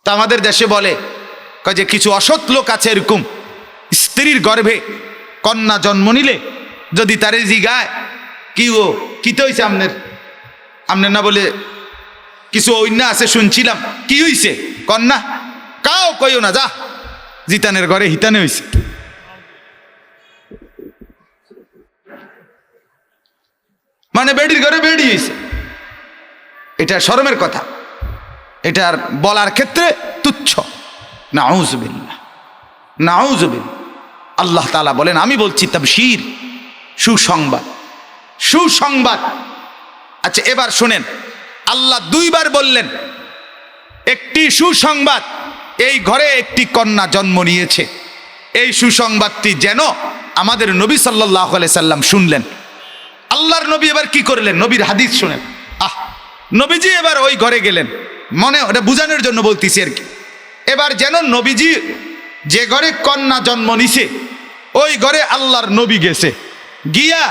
তা আমাদের দেশে বলে যে কিছু অসৎ লোক আছে এরকম, স্ত্রীর গর্ভে কন্যা জন্ম নিলে যদি তারে জিগায় কি ও কিতে হয়েছে আপনার আপনার না বলে কিছু অন্য আছে শুনছিলাম, কি হইছে কন্যা, কাও কইও না, যা জিতানের ঘরে হিতানে হইছে। মানে বেডির ঘরে বেডি হইছে, এটা শরমের কথা, এটার বলার ক্ষেত্রে তুচ্ছ। নাউজুবিল্লাহ, নাউজুবিল্লাহ। আল্লাহ তাআলা বলেন, আমি বলছি তাবশীর, সুসংবাদ, সুসংবাদ। আচ্ছা এবার শুনেন, আল্লাহ দুইবার বললেন একটি সুসংবাদ, এই ঘরে একটি কন্যা জন্ম নিয়েছে। এই সুসংবাদটি যেন আমাদের নবী সাল্লাল্লাহু আলাইহি সাল্লাম শুনলেন। আল্লাহর নবী এবার কি করলেন, নবীর হাদিস শুনেন। নবীজি এবার ওই ঘরে গেলেন, মনে ওটা বুঝানোর জন্য বলতেছি আর কি। এবার যেন নবীজি যে ঘরে কন্যা জন্ম নিছে ওই ঘরে আল্লাহর নবী গেছে, গিয়া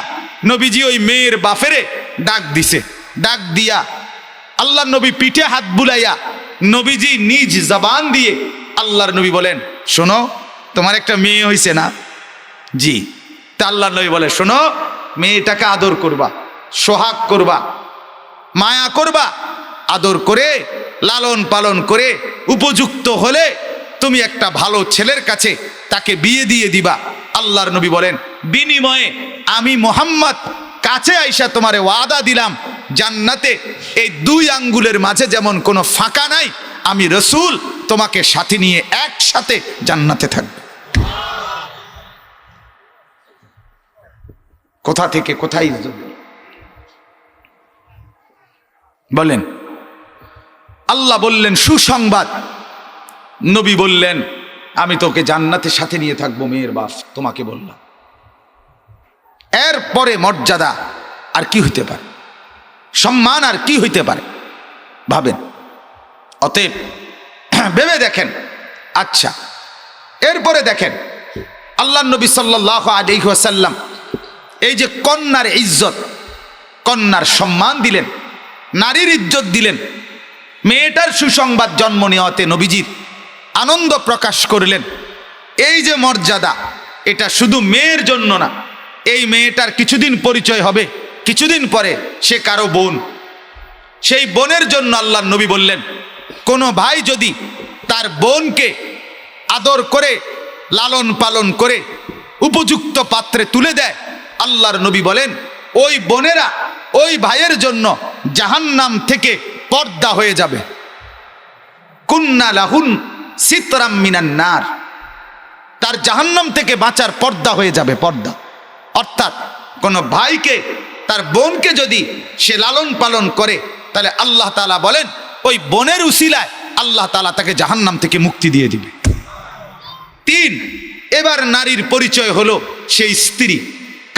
নবীজি ওই মেয়ের বাফেরে ডাক দিছে। ডাক দিয়া আল্লাহর নবী পিঠে হাত বুলাইয়া নবীজি নিজ জবান দিয়ে আল্লাহর নবী বলেন, শোনো তোমার একটা মেয়ে হইছে না? জি। তা আল্লাহর নবী বলে, শোনো মেয়েটাকে আদর করবা, সোহাগ করবা, মায়া করবা, আদর করে লালন পালন করে উপযুক্ত হলে তুমি একটা ভালো ছেলের কাছে তাকে বিয়ে দিয়ে দিবা। আল্লাহর নবী বলেন, বিনিময়ে আমি মুহাম্মদ কাছে আইসা তোমারে ওয়াদা দিলাম, জান্নাতে এই দুই আঙ্গুলের মাঝে যেমন কোনো ফাঁকা নাই, আমি রসুল তোমাকে সাথে নিয়ে একসাথে জান্নাতে থাকব। কোথা থেকে কোথায় বলেন? আল্লাহ বললেন সুসংবাদ, নবী বললেন আমি তোকে জান্নাতের সাথে নিয়ে থাকবো, মেয়ের বাপ তোমাকে বললাম। এরপরে মর্যাদা আর কি হইতে পারে, সম্মান আর কি হইতে পারে ভাবেন। অতএব ভেবে দেখেন। আচ্ছা এরপরে দেখেন, আল্লাহ নবী সাল্লাল্লাহু আলাইহি ওয়াসাল্লাম এই যে কন্যার ইজ্জত, কন্যার সম্মান দিলেন, নারীর ইজ্জত দিলেন, মেয়েটার সুসংবাদ জন্ম নেওয়াতে নবীজির আনন্দ প্রকাশ করলেন। এই যে মর্যাদা, এটা শুধু মেয়ের জন্য না, এই মেয়েটার কিছুদিন পরিচয় হবে, কিছুদিন পরে সে কারো বোন। সেই বোনের জন্য আল্লাহর নবী বললেন, কোনো ভাই যদি তার বোনকে আদর করে লালন পালন করে উপযুক্ত পাত্রে তুলে দেয়, আল্লাহর নবী বলেন ওই বোনেরা ওই ভাইয়ের জন্য জাহান্নাম থেকে পর্দা হয়ে যাবে। কুন্না লাহুন সিতরাম মিনান নার, তার জাহান্নাম থেকে বাঁচার পর্দা হয়ে যাবে, পর্দা। অর্থাৎ কোন ভাইকে তার বোনকে যদি সে লালন পালন করে, তাহলে আল্লাহ তাআলা বলেন ওই বোনের উসিলায় আল্লাহ তাআলা তাকে জাহান্নাম থেকে মুক্তি দিয়ে দিবে। 3, এবার নারীর পরিচয় হলো সেই স্ত্রী,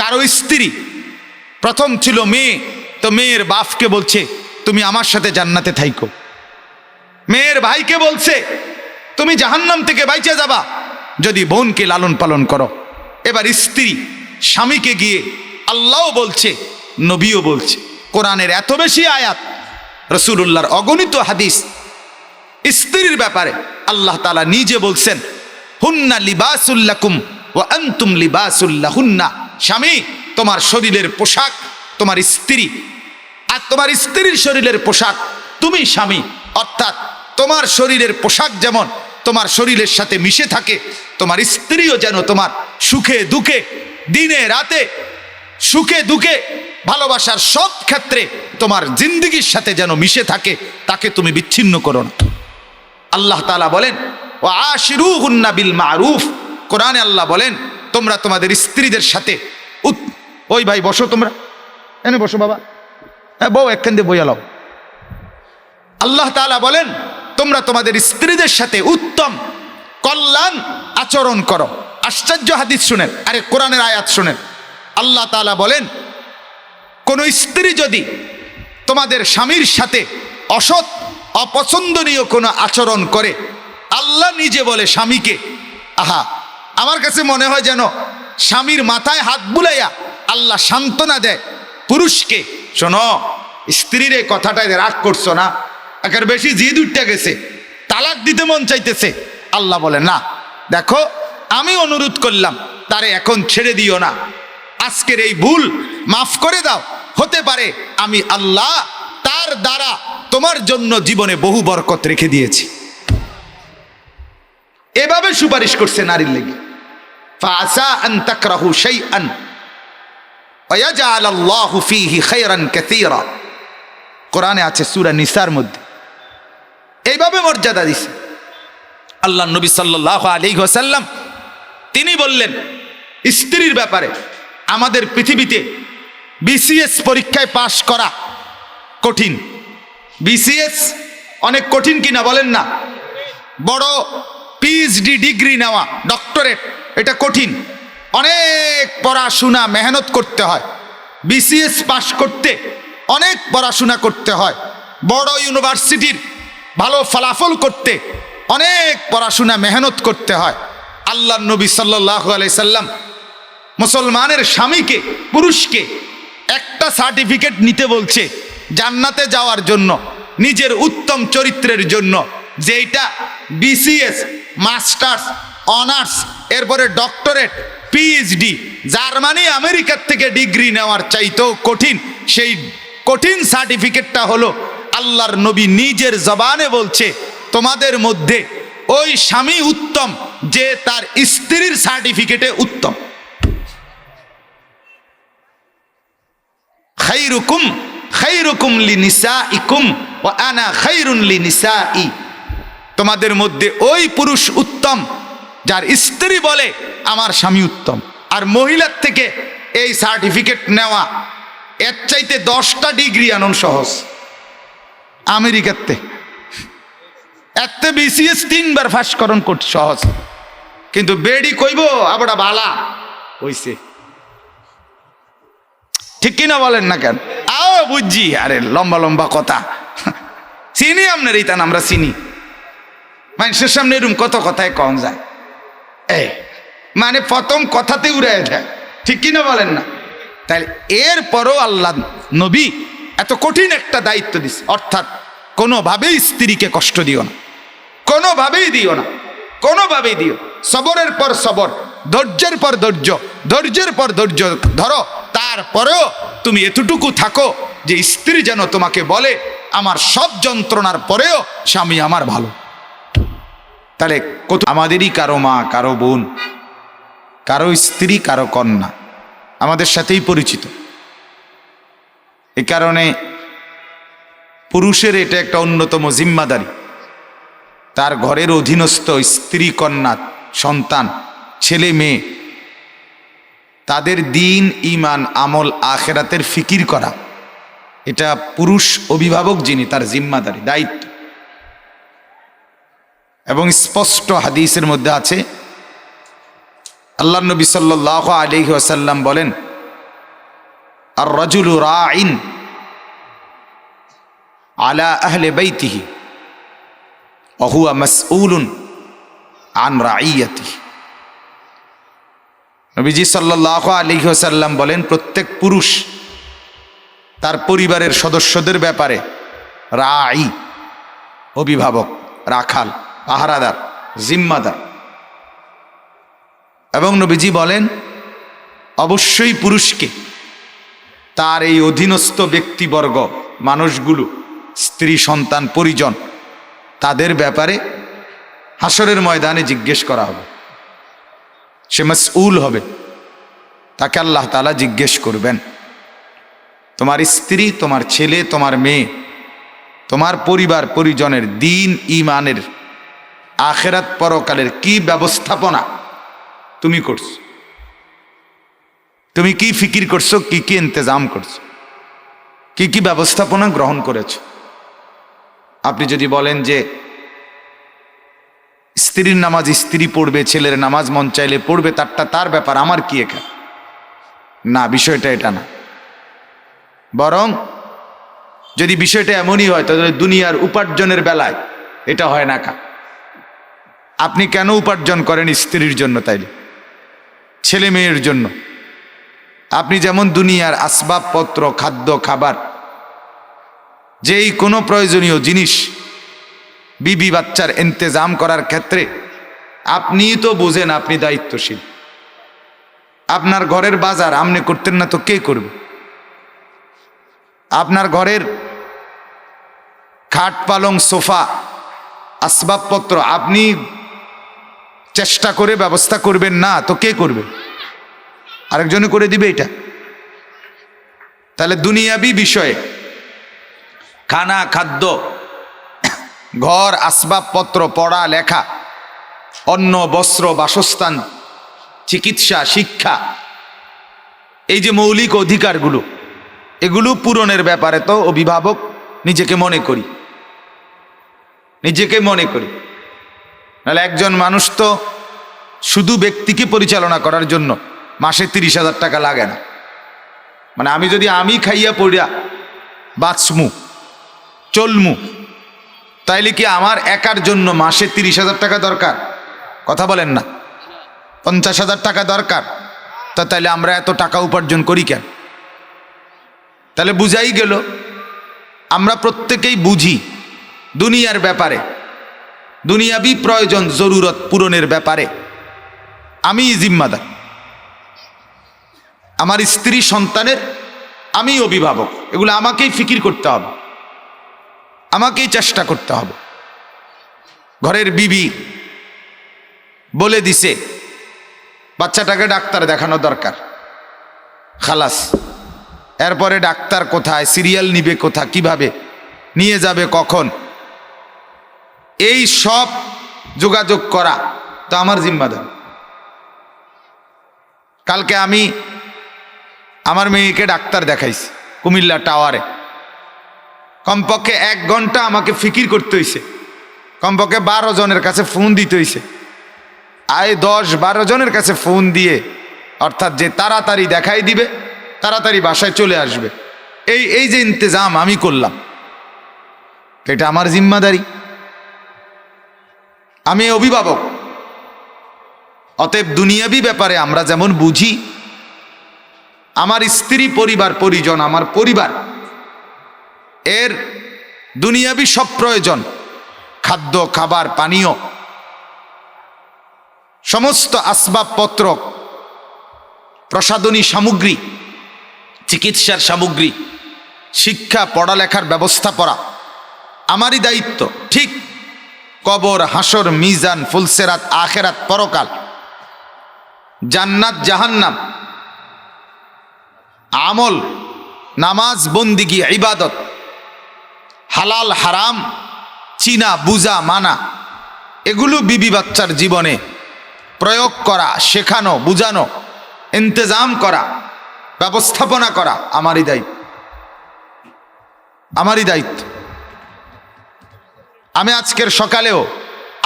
কারো স্ত্রী। প্রথম ছিল মেয়ে, তো মেয়ের বাপকে বলছে তুমি আমার সাথে জান্নাতে থাইকো। মেয়ের ভাইকে বলছে তুমি জাহান্নাম থেকে বাইচে যাবা যদি বোনকে লালন পালন করো। এবার স্ত্রী, স্বামীকে গিয়ে আল্লাহও বলছে, নবীও বলছে, কোরআনের এত বেশি আয়াত, রাসূলুল্লাহর অগণিত হাদিস স্ত্রীর ব্যাপারে আল্লাহ তাআলা নিজে বলছেন, হুন্না লিবাসুল লাকুম ওয়া আনতুম লিবাসুল লাহুন্না। স্বামী তোমার শরীরের পোশাক তোমার স্ত্রী, আর তোমার স্ত্রীর শরীরের পোশাক তুমি স্বামী। অর্থাৎ তোমার শরীরের পোশাক যেমন তোমার শরীরের সাথে মিশে থাকে, তোমার স্ত্রীও যেন তোমার সুখে দুঃখে, দিনে রাতে, সুখে দুঃখে, ভালোবাসার সব ক্ষেত্রে তোমার জিন্দেগির সাথে যেন মিশে থাকে, তাকে তুমি বিচ্ছিন্ন করো না। আল্লাহ তাআলা বলেন ওয়া আশিরুহুন্না বিল মারুফ। কোরআনে আল্লাহ বলেন তোমরা তোমাদের স্ত্রীদের সাথে, ওই ভাই বসো, তোমরা এনে বসো বাবা, বউ একখান দিয়ে বইয়া লাও। আল্লাহ তাআলা বলেন তোমরা তোমাদের স্ত্রীদের সাথে উত্তম কল্যাণ আচরণ করো। আশ্চর্য হাদিস শুনেন, আরে কোরআনের আয়াত শুনেন। আল্লাহ তাআলা বলেন কোন স্ত্রী যদি তোমাদের স্বামীর সাথে অসৎ অপছন্দনীয় কোনো আচরণ করে, আল্লাহ নিজে বলে স্বামীকে, আহা আমার কাছে মনে হয় যেন স্বামীর মাথায় হাত বুলাইয়া আল্লাহ সান্ত্বনা দেয় পুরুষকে, শোনো স্ত্রীর এই কথাটায় রাগ করছো না, একের বেশি জিদ উঠতে গেছে, তালাক তালাক দিতে মন চাইতেছে, আল্লাহ বলে না, দেখো আমি অনুরোধ করলাম তারে এখন ছেড়ে দিও না, আজকের এই ভুল মাফ করে দাও, হতে পারে আমি আল্লাহ তার দ্বারা তোমার জন্য জীবনে বহু বরকত রেখে দিয়েছি। এভাবে সুপারিশ করছে নারীর লেগে। ফাআসা আন তাকরাহু শাইআন ওয়া ইয়াজআল আল্লাহু ফীহি খায়রান কাসীরা, কোরআনে আছে সূরা নিসার মধ্যে। এইভাবে মর্যাদা দিছে আল্লাহ নবী সাল্লাল্লাহু আলাইহি ওয়াসাল্লাম। তিনি বললেন স্ত্রীর ব্যাপারে, আমাদের পৃথিবীতে বিসিএস পরীক্ষায় পাশ করা কঠিন। বিসিএস অনেক কঠিন কিনা বলেন না? বড় পিএইচডি ডিগ্রি নেওয়া, ডক্টরেট, এটা কঠিন, অনেক পড়াশোনা মেহনত করতে হয়। বিসিএস পাশ করতে অনেক পড়াশোনা করতে হয়। বড় ইউনিভার্সিটির ভালো ফলাফল করতে অনেক পড়াশোনা মেহনত করতে হয়। আল্লাহর নবী সাল্লাল্লাহু আলাইহি সাল্লাম মুসলমানের স্বামীকে, পুরুষকে একটা সার্টিফিকেট নিতে বলছে জান্নাতে যাওয়ার জন্য, নিজের উত্তম চরিত্রের জন্য, যেটা বিসিএস, মাস্টার্স, অনার্স, এরপরে ডক্টরেট, পিএইচডি, জার্মানি আমেরিকার থেকে ডিগ্রি নেওয়ার চাইতেও কঠিন। সেই কঠিন সার্টিফিকেটটা হলো আল্লাহর নবী নিজের জবানে বলছে, তোমাদের মধ্যে ওই স্বামী উত্তম যে তার স্ত্রীর সার্টিফিকেটে উত্তম। খায়রুকুম খায়রুকুম লিনিসাইকুম ওয়া আনা খায়রুন লিনিসাই, তোমাদের মধ্যে ওই পুরুষ উত্তম যার স্ত্রী বলে আমার স্বামী উত্তম। আর মহিলার থেকে এই সার্টিফিকেট নেওয়া, এর চাইতে 10টা ডিগ্রি আনন সহজ। আমেরিকাতে এতে বিসিএস 3বার ফাঁস করণ করতে সহজ, কিন্তু বেডি কইব আবড়া বালা হইছে, ঠিক কিনা বলেন না কেন? আও বুঝছি, আরে লম্বা লম্বা কথা চিনি আপনার এইটান, আমরা চিনি মানুষের সামনে এরকম কত কথায় কম যায়, এই মানে প্রথম কথাতে উড়ে যায়, ঠিক কিনা বলেন না? তাই এরপরও আল্লাহ নবী এত কঠিন একটা দায়িত্ব দিছে, অর্থাৎ কোনোভাবেই স্ত্রীকে কষ্ট দিও না, কোনোভাবেই দিও না, কোনোভাবেই দিও। সবরের পর সবর, ধৈর্যের পর ধৈর্য, ধৈর্যের পর ধৈর্য ধরো, তারপরেও তুমি এতটুকু থাকো যে স্ত্রী যেন তোমাকে বলে আমার সব যন্ত্রণার পরেও স্বামী আমার ভালো। তাহলে কত আমাদেরই কারো মা, কারো বোন, কারো স্ত্রী, কারো কন্যা আমাদের সাথেই পরিচিত। এ কারণে পুরুষের এটা একটা অন্যতম জিম্মাদারি, তার ঘরের অধীনস্থ স্ত্রী, কন্যা, সন্তান, ছেলে মেয়ে, তাদের দিন, ঈমান, আমল, আখিরাতের ফিকির করা, এটা পুরুষ অভিভাবক যিনি তার জিম্মাদারি, দায়িত্ব। এবং স্পষ্ট হাদিসের মধ্যে আছে, আল্লাহ নবী সাল্লাল্লাহু আলাইহি ওয়াসাল্লাম বলেন, আর রাজুলু রাঈন আলা আহলি বাইতিহি ওয়া হুয়া মাসউলুন আন রাঈয়াতিহি। নবীজি সাল্লাল্লাহু আলাইহি ওয়াসাল্লাম বলেন, প্রত্যেক পুরুষ তার পরিবারের সদস্যদের ব্যাপারে রাঈ, অভিভাবক, রাখাল, পাহারাদার, জিম্মাদার। এবং নবীজি বলেন অবশ্যই পুরুষকে তার এই অধীনস্থ ব্যক্তিবর্গ, মানুষগুলো, স্ত্রী, সন্তান, পরিজন, তাদের ব্যাপারে হাসরের ময়দানে জিজ্ঞেস করা হবে। সে মাসউল হবে, তাকে আল্লাহ তাআলা জিজ্ঞেস করবেন, তোমার স্ত্রী, তোমার ছেলে, তোমার মেয়ে, তোমার পরিবার পরিজনের দিন, ঈমানের, আখিরাত, পরকালের কি ব্যবস্থাপনা তুমি করছো, তুমি কি ফিকির করছো, কি কি ইন্তজাম করছো, কি কি ব্যবস্থাপনা গ্রহণ করেছো। আপনি যদি বলেন যে স্ত্রীর নামাজ স্ত্রী পড়বে, ছেলের নামাজ মন চাইলে পড়বে, তারটা তার ব্যাপার, আমার কি এখানে, না, বিষয়টা এটা না। বরং যদি বিষয়টা এমনই হয় তাহলে দুনিয়ার উপার্জনের বেলায় এটা হয় না। আপনি কেন উপার্জন করেন? স্ত্রীর জন্য, তাইলে ছেলে মেয়ের জন্য। আপনি যেমন দুনিয়ার আসবাবপত্র, খাদ্য, খাবার, যেই কোনো প্রয়োজনীয় জিনিস বিবি বাচ্চার ইন্তজাম করার ক্ষেত্রে আপনিই তো বুঝেন, আপনি দায়িত্বশীল। আপনার ঘরের বাজার আপনি করতেন না তো কে করবে? আপনার ঘরের খাট পালং সোফা আসবাবপত্র আপনি চেষ্টা করে ব্যবস্থা করবেন না তো কে করবে? আরেকজনে করে দিবে এটা। তাহলে দুনিয়াবি বিষয়ে খানা খাদ্য, ঘর আসবাবপত্র, পড়া লেখা, অন্ন বস্ত্র বাসস্থান, চিকিৎসা, শিক্ষা, এই যে মৌলিক অধিকারগুলো, এগুলো পূরণের ব্যাপারে তো অভিভাবক নিজেকে মনে করি। নাহলে একজন মানুষ তো শুধু ব্যক্তিকে পরিচালনা করার জন্য মাসে 30,000 টাকা লাগে না। মানে আমি খাইয়া পড়িয়া বাঁচমু চলমু, তাইলে কি আমার একার জন্য মাসে 30,000 টাকা দরকার? কথা বলেন না। 50,000 টাকা দরকার। তা তাইলে আমরা এত টাকা উপার্জন করি কেন? তাহলে বুঝাই গেল আমরা প্রত্যেকেই বুঝি দুনিয়ার ব্যাপারে, দুনিয়াবি প্রয়োজন জরুরত পূরণের ব্যাপারে আমি জিম্মাদার। আমার স্ত্রী সন্তানের আমি অভিভাবক। এগুলো আমাকেই ফিকির করতে হবে, আমাকেই চেষ্টা করতে হবে। ঘরের বিবি বলে দিছে বাচ্চাটাকে ডাক্তার দেখানো দরকার, খালাস। এরপরে ডাক্তার কোথায়, সিরিয়াল নিবে কোথা, কিভাবে নিয়ে যাবে, কখন, এই সব যোগাযোগ করা তো আমার জিম্মাদার। কালকে আমি আমার মেয়েকে ডাক্তার দেখাইছি কুমিল্লা টাওয়ারে। কমপক্ষে 1 ঘন্টা আমাকে ফিকির করতে হয়েছে, কমপক্ষে 12 জনের কাছে ফোন দিতে হয়েছে। 10-12 জনের কাছে ফোন দিয়ে, অর্থাৎ যে তাড়াতাড়ি দেখাই দিবে, তাড়াতাড়ি বাসায় চলে আসবে, এই যে ইন্তজাম আমি করলাম, এটা আমার জিম্মাদারি। আমি অভিভাবক। অতএব দুনিয়াবি ব্যাপারে আমরা যেমন বুঝি, আমার স্ত্রী, পরিবার পরিজন, আমার পরিবার এর দুনিয়াবি সব প্রয়োজন, খাদ্য, খাবার, পানীয়, সমস্ত আসবাবপত্র, প্রসাধনী সামগ্রী, চিকিৎসার সামগ্রী, শিক্ষা, পড়ালেখার ব্যবস্থাপনা আমারই দায়িত্ব। ঠিক কবর, হাসর, মিজান, ফুলসেরাত, আখেরাত, পরকাল, জান্নাত, জাহান্নাম, আমল, নামাজ, বন্দিগি, ইবাদত, হালাল হারাম চিনা, বুঝা, মানা, এগুলো বিবি বাচ্চার জীবনে প্রয়োগ করা, শেখানো, বুঝানো, ইন্তজাম করা, ব্যবস্থাপনা করা আমারই দায়িত্ব। আমি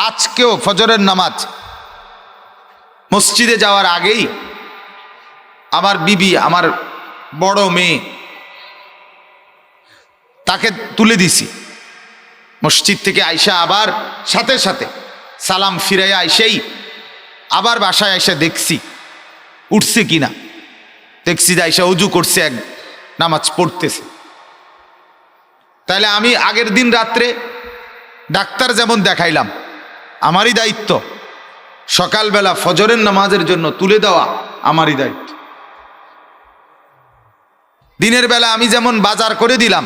আজকেও ফজরের নামাজ মসজিদে যাওয়ার আগেই আমার বিবি, আমার বড় মেয়ে, তাকে তুলে দিছি মসজিদ থেকে আইসা। আবার সাথে সাথে সালাম ফিরাইয়া আইসেই আবার বাসায় আইসা দেখছি উঠছে কিনা, দেখছি যে আইসা উজু করছে, এক নামাজ পড়তেছে। তাহলে আমি আগের দিন রাত্রে ডাক্তার যেমন দেখাইলাম, আমারই দায়িত্ব সকালবেলা ফজরের নামাজের জন্য তুলে দেওয়া আমারই দায়িত্ব। দিনের বেলা আমি যেমন বাজার করে দিলাম,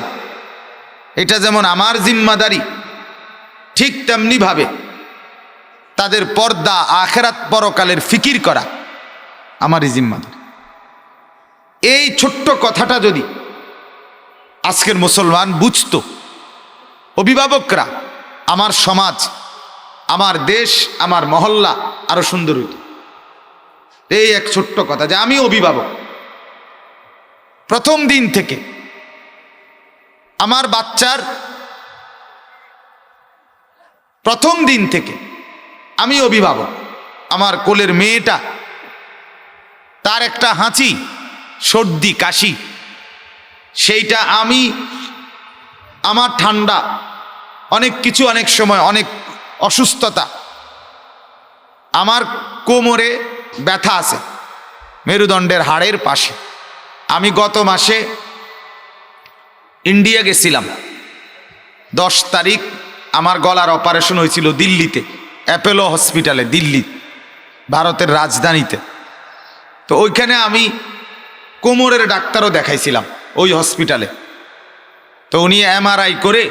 এটা যেমন আমার জিম্মাদারি, ঠিক তেমনি ভাবে তাদের পর্দা, আখেরাত, পরকালের ফিকির করা আমারই জিম্মাদারি। এই ছোট্ট কথাটা যদি আজকের মুসলমান বুঝতো, অভিভাবকরা, আমার সমাজ, আমার দেশ, আমার মহল্লা আরো সুন্দর হইত। এই এক ছোট্ট কথা যে আমি অভিভাবক। প্রথম দিন থেকে আমার বাচ্চার প্রথম দিন থেকে আমি অভিভাবক। আমার কোলের মেয়েটা, তার একটা হাঁচি, সর্দি, কাশি, সেইটা আমার ঠান্ডা, অনেক কিছু, অনেক সময় অনেক অসুস্থতা, আমার কোমরে ব্যথা আছে মেরুদণ্ডের হাড়ের পাশে। আমি গত মাসে ইন্ডিয়া গেছিলাম 10 তারিখ আমার গলার অপারেশন হয়েছিল দিল্লিতে, অ্যাপোলো হসপিটালে, দিল্লি, ভারতের রাজধানীতে। তো ওইখানে আমি কোমরের ডাক্তারও দেখাইছিলাম ওই হসপিটালে। তো উনি এমআরআই করে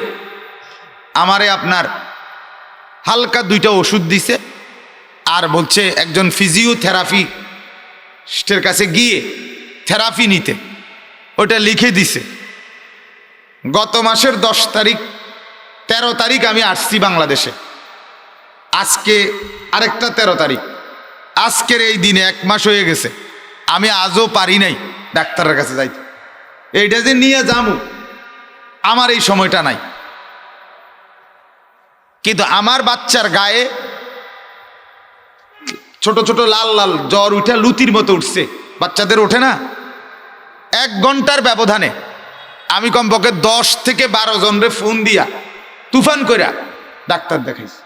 আমারে আপনার হালকা 2টা ওষুধ দিছে, আর বলছে একজন ফিজিওথেরাপিস্টের কাছে গিয়ে থেরাপি নিতে, ওটা লিখে দিছে। গত মাসের 13 তারিখ আমি আসছি বাংলাদেশে, আজকে আরেকটা 13 তারিখ, আজকের এই দিনে 1 মাস হয়ে গেছে। আমি আজও পারি নাই ডাক্তারের কাছে যাইতে। এইটা যে নিয়ে যাবো, আমার এই সময়টা নাই। কিন্তু আমার বাচ্চার গায়ে ছোট ছোট লাল লাল জ্বর উঠে লুতির মতো উঠছে, বাচ্চাদের ওঠে না। 1 ঘন্টার ব্যবধানে আমি কমপক্ষে 10 থেকে 12 জনরে ফোন দিয়া তুফান কইরা ডাক্তার দেখাইছি।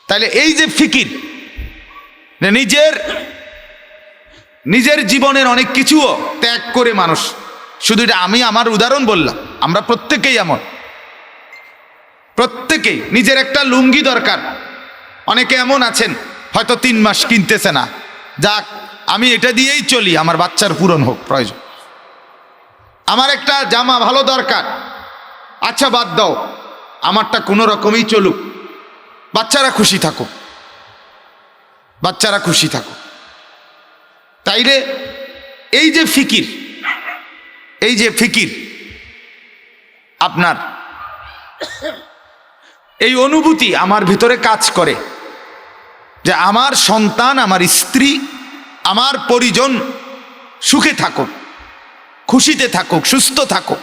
তাহলে এই যে ফিকির, নিজের জীবনের অনেক কিছুও ত্যাগ করে মানুষ, শুধু এটা আমি আমার উদাহরণ বললাম, আমরা প্রত্যেকেই এমন, প্রত্যেকেই নিজের একটা লুঙ্গি দরকার। অনেকে এমন আছেন হয়তো 3 মাস কিনতেছে না, যাক আমি এটা দিয়েই চলি, আমার বাচ্চার পূরণ হোক প্রয়োজন। আমার একটা জামা ভালো দরকার, আচ্ছা বাদ দাও, আমারটা কোনো রকমই চলুক, বাচ্চারা খুশি থাকুক, বাচ্চারা খুশি থাকুক। তাইলে এই যে ফিকির, এই যে ফিকির আপনার, এই অনুভূতি আমার ভিতরে কাজ করে যে আমার সন্তান, আমার স্ত্রী, আমার পরিজন সুখে থাকুক, খুশিতে থাকুক, সুস্থ থাকুক,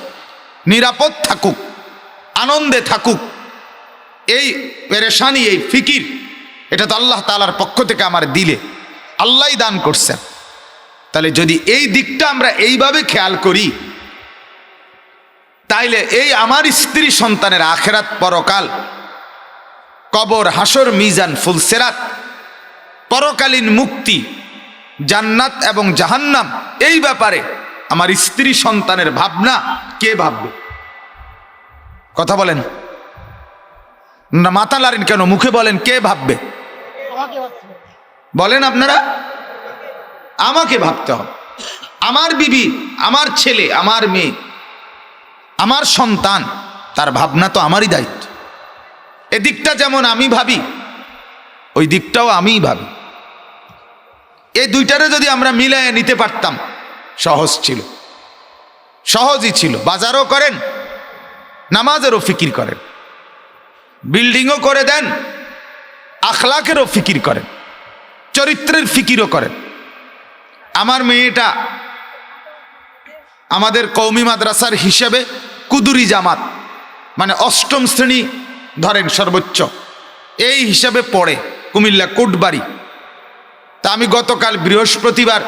নিরাপদ থাকুক, আনন্দে থাকুক। এই পেরেশানি, এই ফিকির, এটা তো আল্লাহ তাআলার পক্ষ থেকে আমার দিলে, আল্লাহই দান করছেন। তাহলে যদি এই দিকটা আমরা এইভাবে খেয়াল করি, তাইলে এই আমার স্ত্রী সন্তানের আখেরাত, পরকাল, কবর, হাসর, মিজান, ফুলসেরাত, পরকালীন মুক্তি, জান্নাত এবং জাহান্নাম, এই ব্যাপারে আমার স্ত্রী সন্তানের ভাবনা কে ভাববে? কথা বলেন না, মাথা লাড়েন কেন, মুখে বলেন, কে ভাববে? বলেন আপনারা। আমাকে ভাবতে হবে। আমার বিবি, আমার ছেলে, আমার মেয়ে, আমার সন্তান, তার ভাবনা তো আমারই দায়িত্ব। এদিকটা যেমন আমি ভাবি, ওই দিকটাও আমিই ভাবি। এই দুইটারে যদি আমরা মিলাইয়ে নিতে পারতাম, সহজ ছিল, সহজই ছিল। বাজারও করেন, নামাজেরও ফিকির করেন, বিল্ডিংও করে দেন, আখলাকেরও ফিকির করেন, চরিত্রের ফিকিরও করেন। আমার মেয়েটা আমাদের কওমি মাদ্রাসার হিসেবে কুদুরি জামাত, মানে 8ম শ্রেণী ধরেন সর্বোচ্চ, এই হিসাবে পড়ে কুমিল্লা কোটবাড়ি। তা আমি গতকাল বৃহস্পতিবার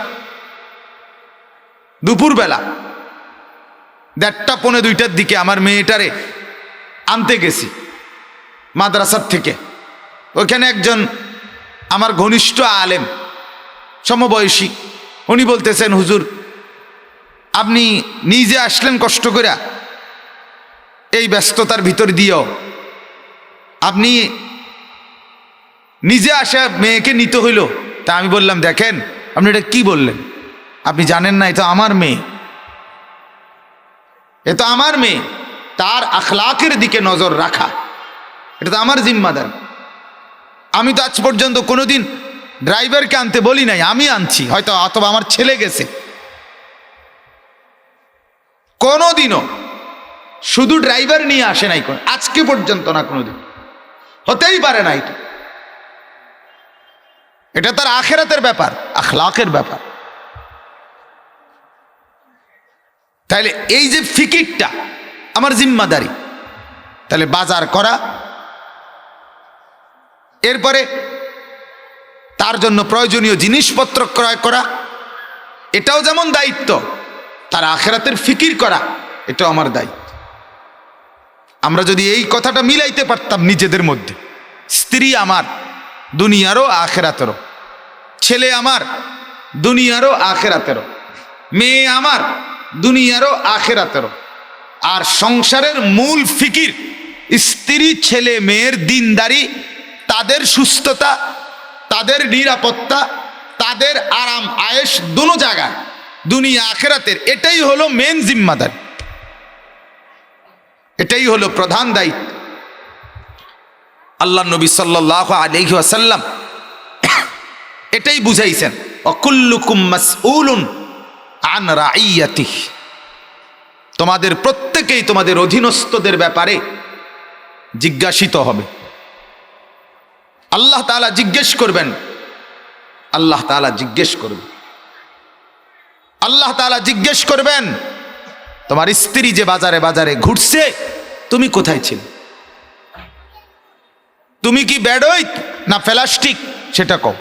দুপুরবেলা 1:30 পৌনে 2টার দিকে আমার মেয়েটারে আনতে গেছি মাদ্রাসার থেকে। ওইখানে একজন আমার ঘনিষ্ঠ আলেম, সমবয়সী, উনি বলতেছেন, হুজুর আপনি নিজে আসলেন কষ্ট করে, এই ব্যস্ততার ভিতর দিয়েও আপনি নিজে আসা মেয়েকে নিতে হইল। তা আমি বললাম, দেখেন আপনি এটা কি বললেন, আপনি জানেন না, এটা আমার মেয়ে, এ তো আমার মেয়ে, তার আখলাকের দিকে নজর রাখা এটা তো আমার জিম্মাদারি। আমি তো আজ পর্যন্ত কোনোদিন ড্রাইভারকে আনতে বলি নাই, আমি আনছি, হয়তো অথবা আমার ছেলে গেছে। কোনোদিনও শুধু ড্রাইভার নিয়ে আসে নাই, আজকে পর্যন্ত না, কোনোদিন, হতেই পারে না। এটা তার আখেরাতের ব্যাপার, আখলাকের ব্যাপার। তাহলে এই যে ফিকিরটা আমার জিম্মাদারি, তাহলে বাজার করা, এরপরে তার জন্য প্রয়োজনীয় জিনিসপত্র ক্রয় করা, এটাও যেমন দায়িত্ব, তার আখেরাতের ফিকির করা, এটাও আমার দায়িত্ব। আমরা যদি এই কথাটা মিলাইতে পারতাম নিজেদের মধ্যে, স্ত্রী আমার দুনিয়ারও আখেরাতেরও, ছেলে আমার দুনিয়ারও আখেরাতেরও, মেয়ে আমার দুনিয়ারও আখেরাতেরও, আর সংসারের মূল ফিকির স্ত্রী ছেলে মেয়ের দিনদারি, তাদের সুস্থতা, তাদের নিরাপত্তা, তাদের আরাম আয়েশ দুনো জায়গায় দুনিয়া আখেরাতের, এটাই হলো মেন জিম্মাদার, এটাই হলো প্রধান দায়িত্ব। আল্লাহ নবী সাল্লাল্লাহু আলাইহি ওয়াসাল্লাম এটাই বুঝাইছেন, অকুল্লুকুম মাসউলুন আন রাইয়াতিহি, তোমাদের প্রত্যেকেই তোমাদের অধীনস্থদের ব্যাপারে জিজ্ঞাসিত হবে। আল্লাহ তাআলা জিজ্ঞেস করবেন, আল্লাহ তাআলা জিজ্ঞেস করবেন, আল্লাহ তাআলা জিজ্ঞেস করবেন, তোমার স্ত্রী যে বাজারে বাজারে ঘুরছে, তুমি কোথায় ছিলে? তুমি কি বেডই না প্লাস্টিক, সেটা কও।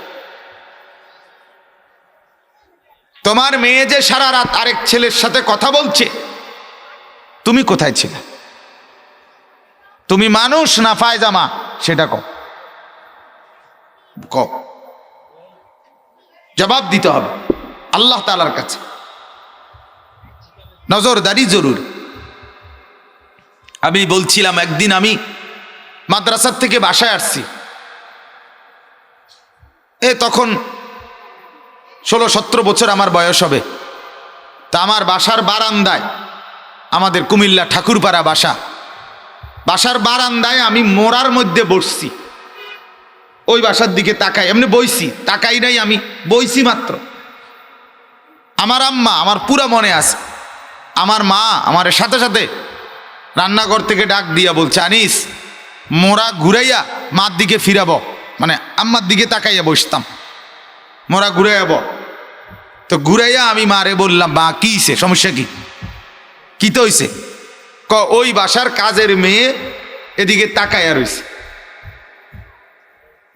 তোমার মেয়ে যে সারা রাত আরেক ছেলের সাথে কথা বলছে, তুমি কোথায় ছিলে? তুমি মানুষ না পায়জামা, সেটা কও। কও, জবাব দিতে হবে আল্লাহ তাআলার কাছে। নজরদারি জরুরি। আমি বলছিলাম, একদিন আমি মাদ্রাসার থেকে বাসায় আসছি, তখন 16-17 বছর আমার বয়স হবে। তা আমার বাসার বারান্দায়, আমাদের কুমিল্লা ঠাকুরপাড়া বাসা, বাসার বারান্দায় আমি মোড়ার মধ্যে বসছি, ওই বাসার দিকে তাকাই, এমনি বইছি, তাকাই নাই, আমি বইছি মাত্র। আমার আম্মা, আমার পুরা মনে আছে, আমার মা আমার সাথে সাথে রান্নাঘর থেকে ডাক দিয়া বলছে, আনিস মোড়া ঘুরাইয়া মার দিকে ফিরাবো, মানে আম্মার দিকে তাকাইয়া বসতাম, মোড়া ঘুরাইয়াব। তো ঘুরাইয়া আমি মারে বললাম, মা কি হইছে, সমস্যা কি, কি তো হইছে? ওই বাসার কাজের মেয়ে এদিকে তাকাইয়া রইছে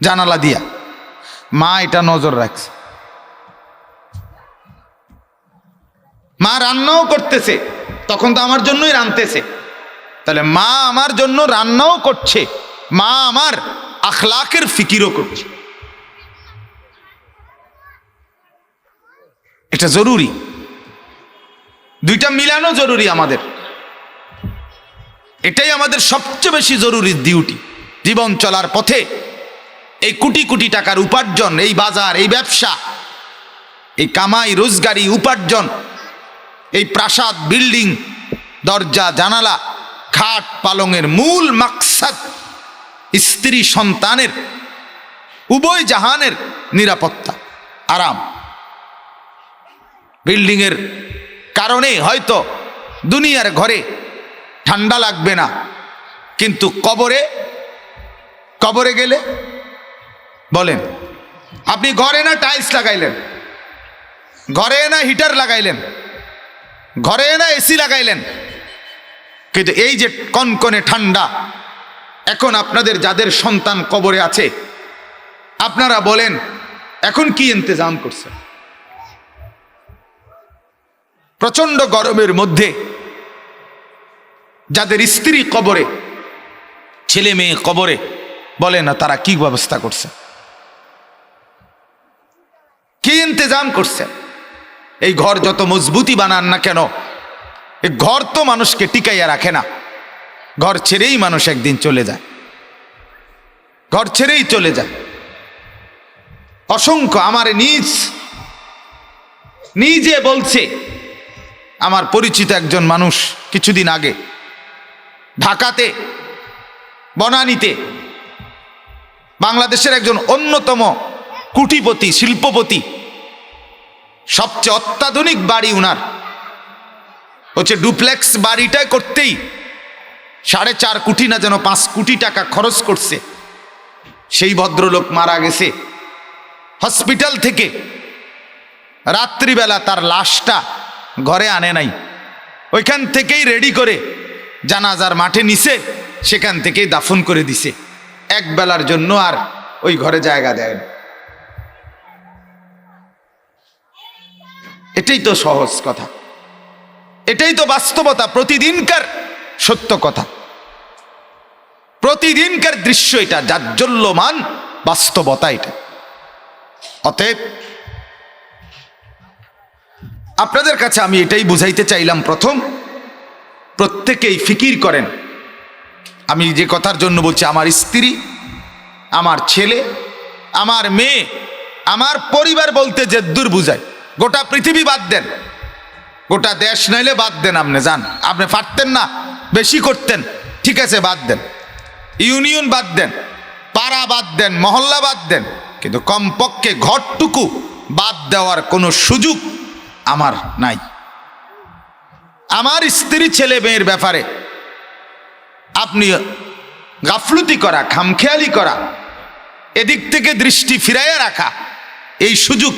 জানালা দিয়া। মা এটা নজর রাখছে, মা রান্নাও করতেছে, তখন তো আমার জন্যই রাঁধতেছে, তাহলে মা আমার জন্য রান্নাও করছে, মা আমার আখলাকের ফিকিরও করছে। এটা জরুরি, দুইটা মিলানো জরুরি আমাদের। এটাই আমাদের সবচেয়ে বেশি জরুরি ডিউটি। জীবন চলার পথে এই কোটি কোটি টাকার উপার্জন, এই বাজার, এই ব্যবসা, এই কামাই রোজগারি উপার্জন, এই প্রাসাদ বিল্ডিং, দরজা জানালা, খাট পালঙের মূল মাকসাদ স্ত্রী সন্তানের উভয় জাহানের নিরাপত্তা, আরাম। বিল্ডিংয়ের কারণে হয়তো দুনিয়ার ঘরে ঠান্ডা লাগবে না, কিন্তু কবরে গেলে বলেন, আপনি ঘরে না টাইলস লাগাইলেন, ঘরে না হিটার লাগাইলেন, ঘরে না এসি লাগাইলেন, কিন্তু এই যে কনকনে ঠান্ডা, এখন আপনাদের যাদের সন্তান কবরে আছে, আপনারা বলেন এখন কি ইন্তজাম করছেন? প্রচন্ড গরমের মধ্যে যাদের স্ত্রী কবরে, ছেলে মেয়ে কবরে, বলে না তারা কি ব্যবস্থা করছে, কি ইন্তজাম করছে? এই ঘর যত মজবুতি বানান না কেন, এই ঘর তো মানুষকে টিকাইয়া রাখে না, ঘর ছেড়েই মানুষ একদিন চলে যায়, ঘর ছেড়েই চলে যায়। অসংখ্য আমার নিজে বলছে, আমার পরিচিত একজন মানুষ কিছুদিন আগে ঢাকাতে বনানীতে বাংলাদেশের একজন অন্যতম কুটিপতি, শিল্পপতি, সবচেয়ে অত্যাধুনিক বাড়ি উনার হচ্ছে ডুপ্লেক্স, বাড়িটা করতেই 4.5 কোটি না যেন 5 কোটি টাকা খরচ করছে। সেই ভদ্রলোক মারা গেছে, হসপিটাল থেকে রাত্রিবেলা তার লাশটা ঘরে আনে নাই, ওইখান থেকেই রেডি করে জানাজার মাঠে নিছে, সেখান থেকেই দাফন করে দিছে, এক বেলার জন্য আর ওই ঘরে জায়গা দেয় না। এটাই তো সহজ কথা, এটাই তো বাস্তবতা, প্রতিদিনকার সত্য কথা, প্রতিদিনকার দৃশ্য, এটা জাজ্জল্যমান বাস্তবতা এটা। অতএব আপনাদের কাছে আমি এটাই বুঝাইতে চাইলাম, প্রথম প্রত্যেকেই ফিকির করেন আমি যে কথার জন্য বলছি, আমার স্ত্রী, আমার ছেলে, আমার মেয়ে, আমার পরিবার বলতে যে দূর বুঝায়। গোটা পৃথিবী বাদ দেন, গোটা দেশ নাইলে বাদ দেন, আপনি যান, আপনি পারতেন না, বেশি করতেন, ঠিক আছে বাদ দেন, ইউনিয়ন বাদ দেন, পাড়া বাদ দেন, মহল্লা বাদ দেন, কিন্তু কমপক্ষে ঘরটুকু বাদ দেওয়ার কোনো সুযোগ আমার নাই। আমার স্ত্রী ছেলে মেয়ের ব্যাপারে আপনি গাফলতি করা, খামখেয়ালি করা, এদিক থেকে দৃষ্টি ফিরাইয়া রাখা, এই সুযোগ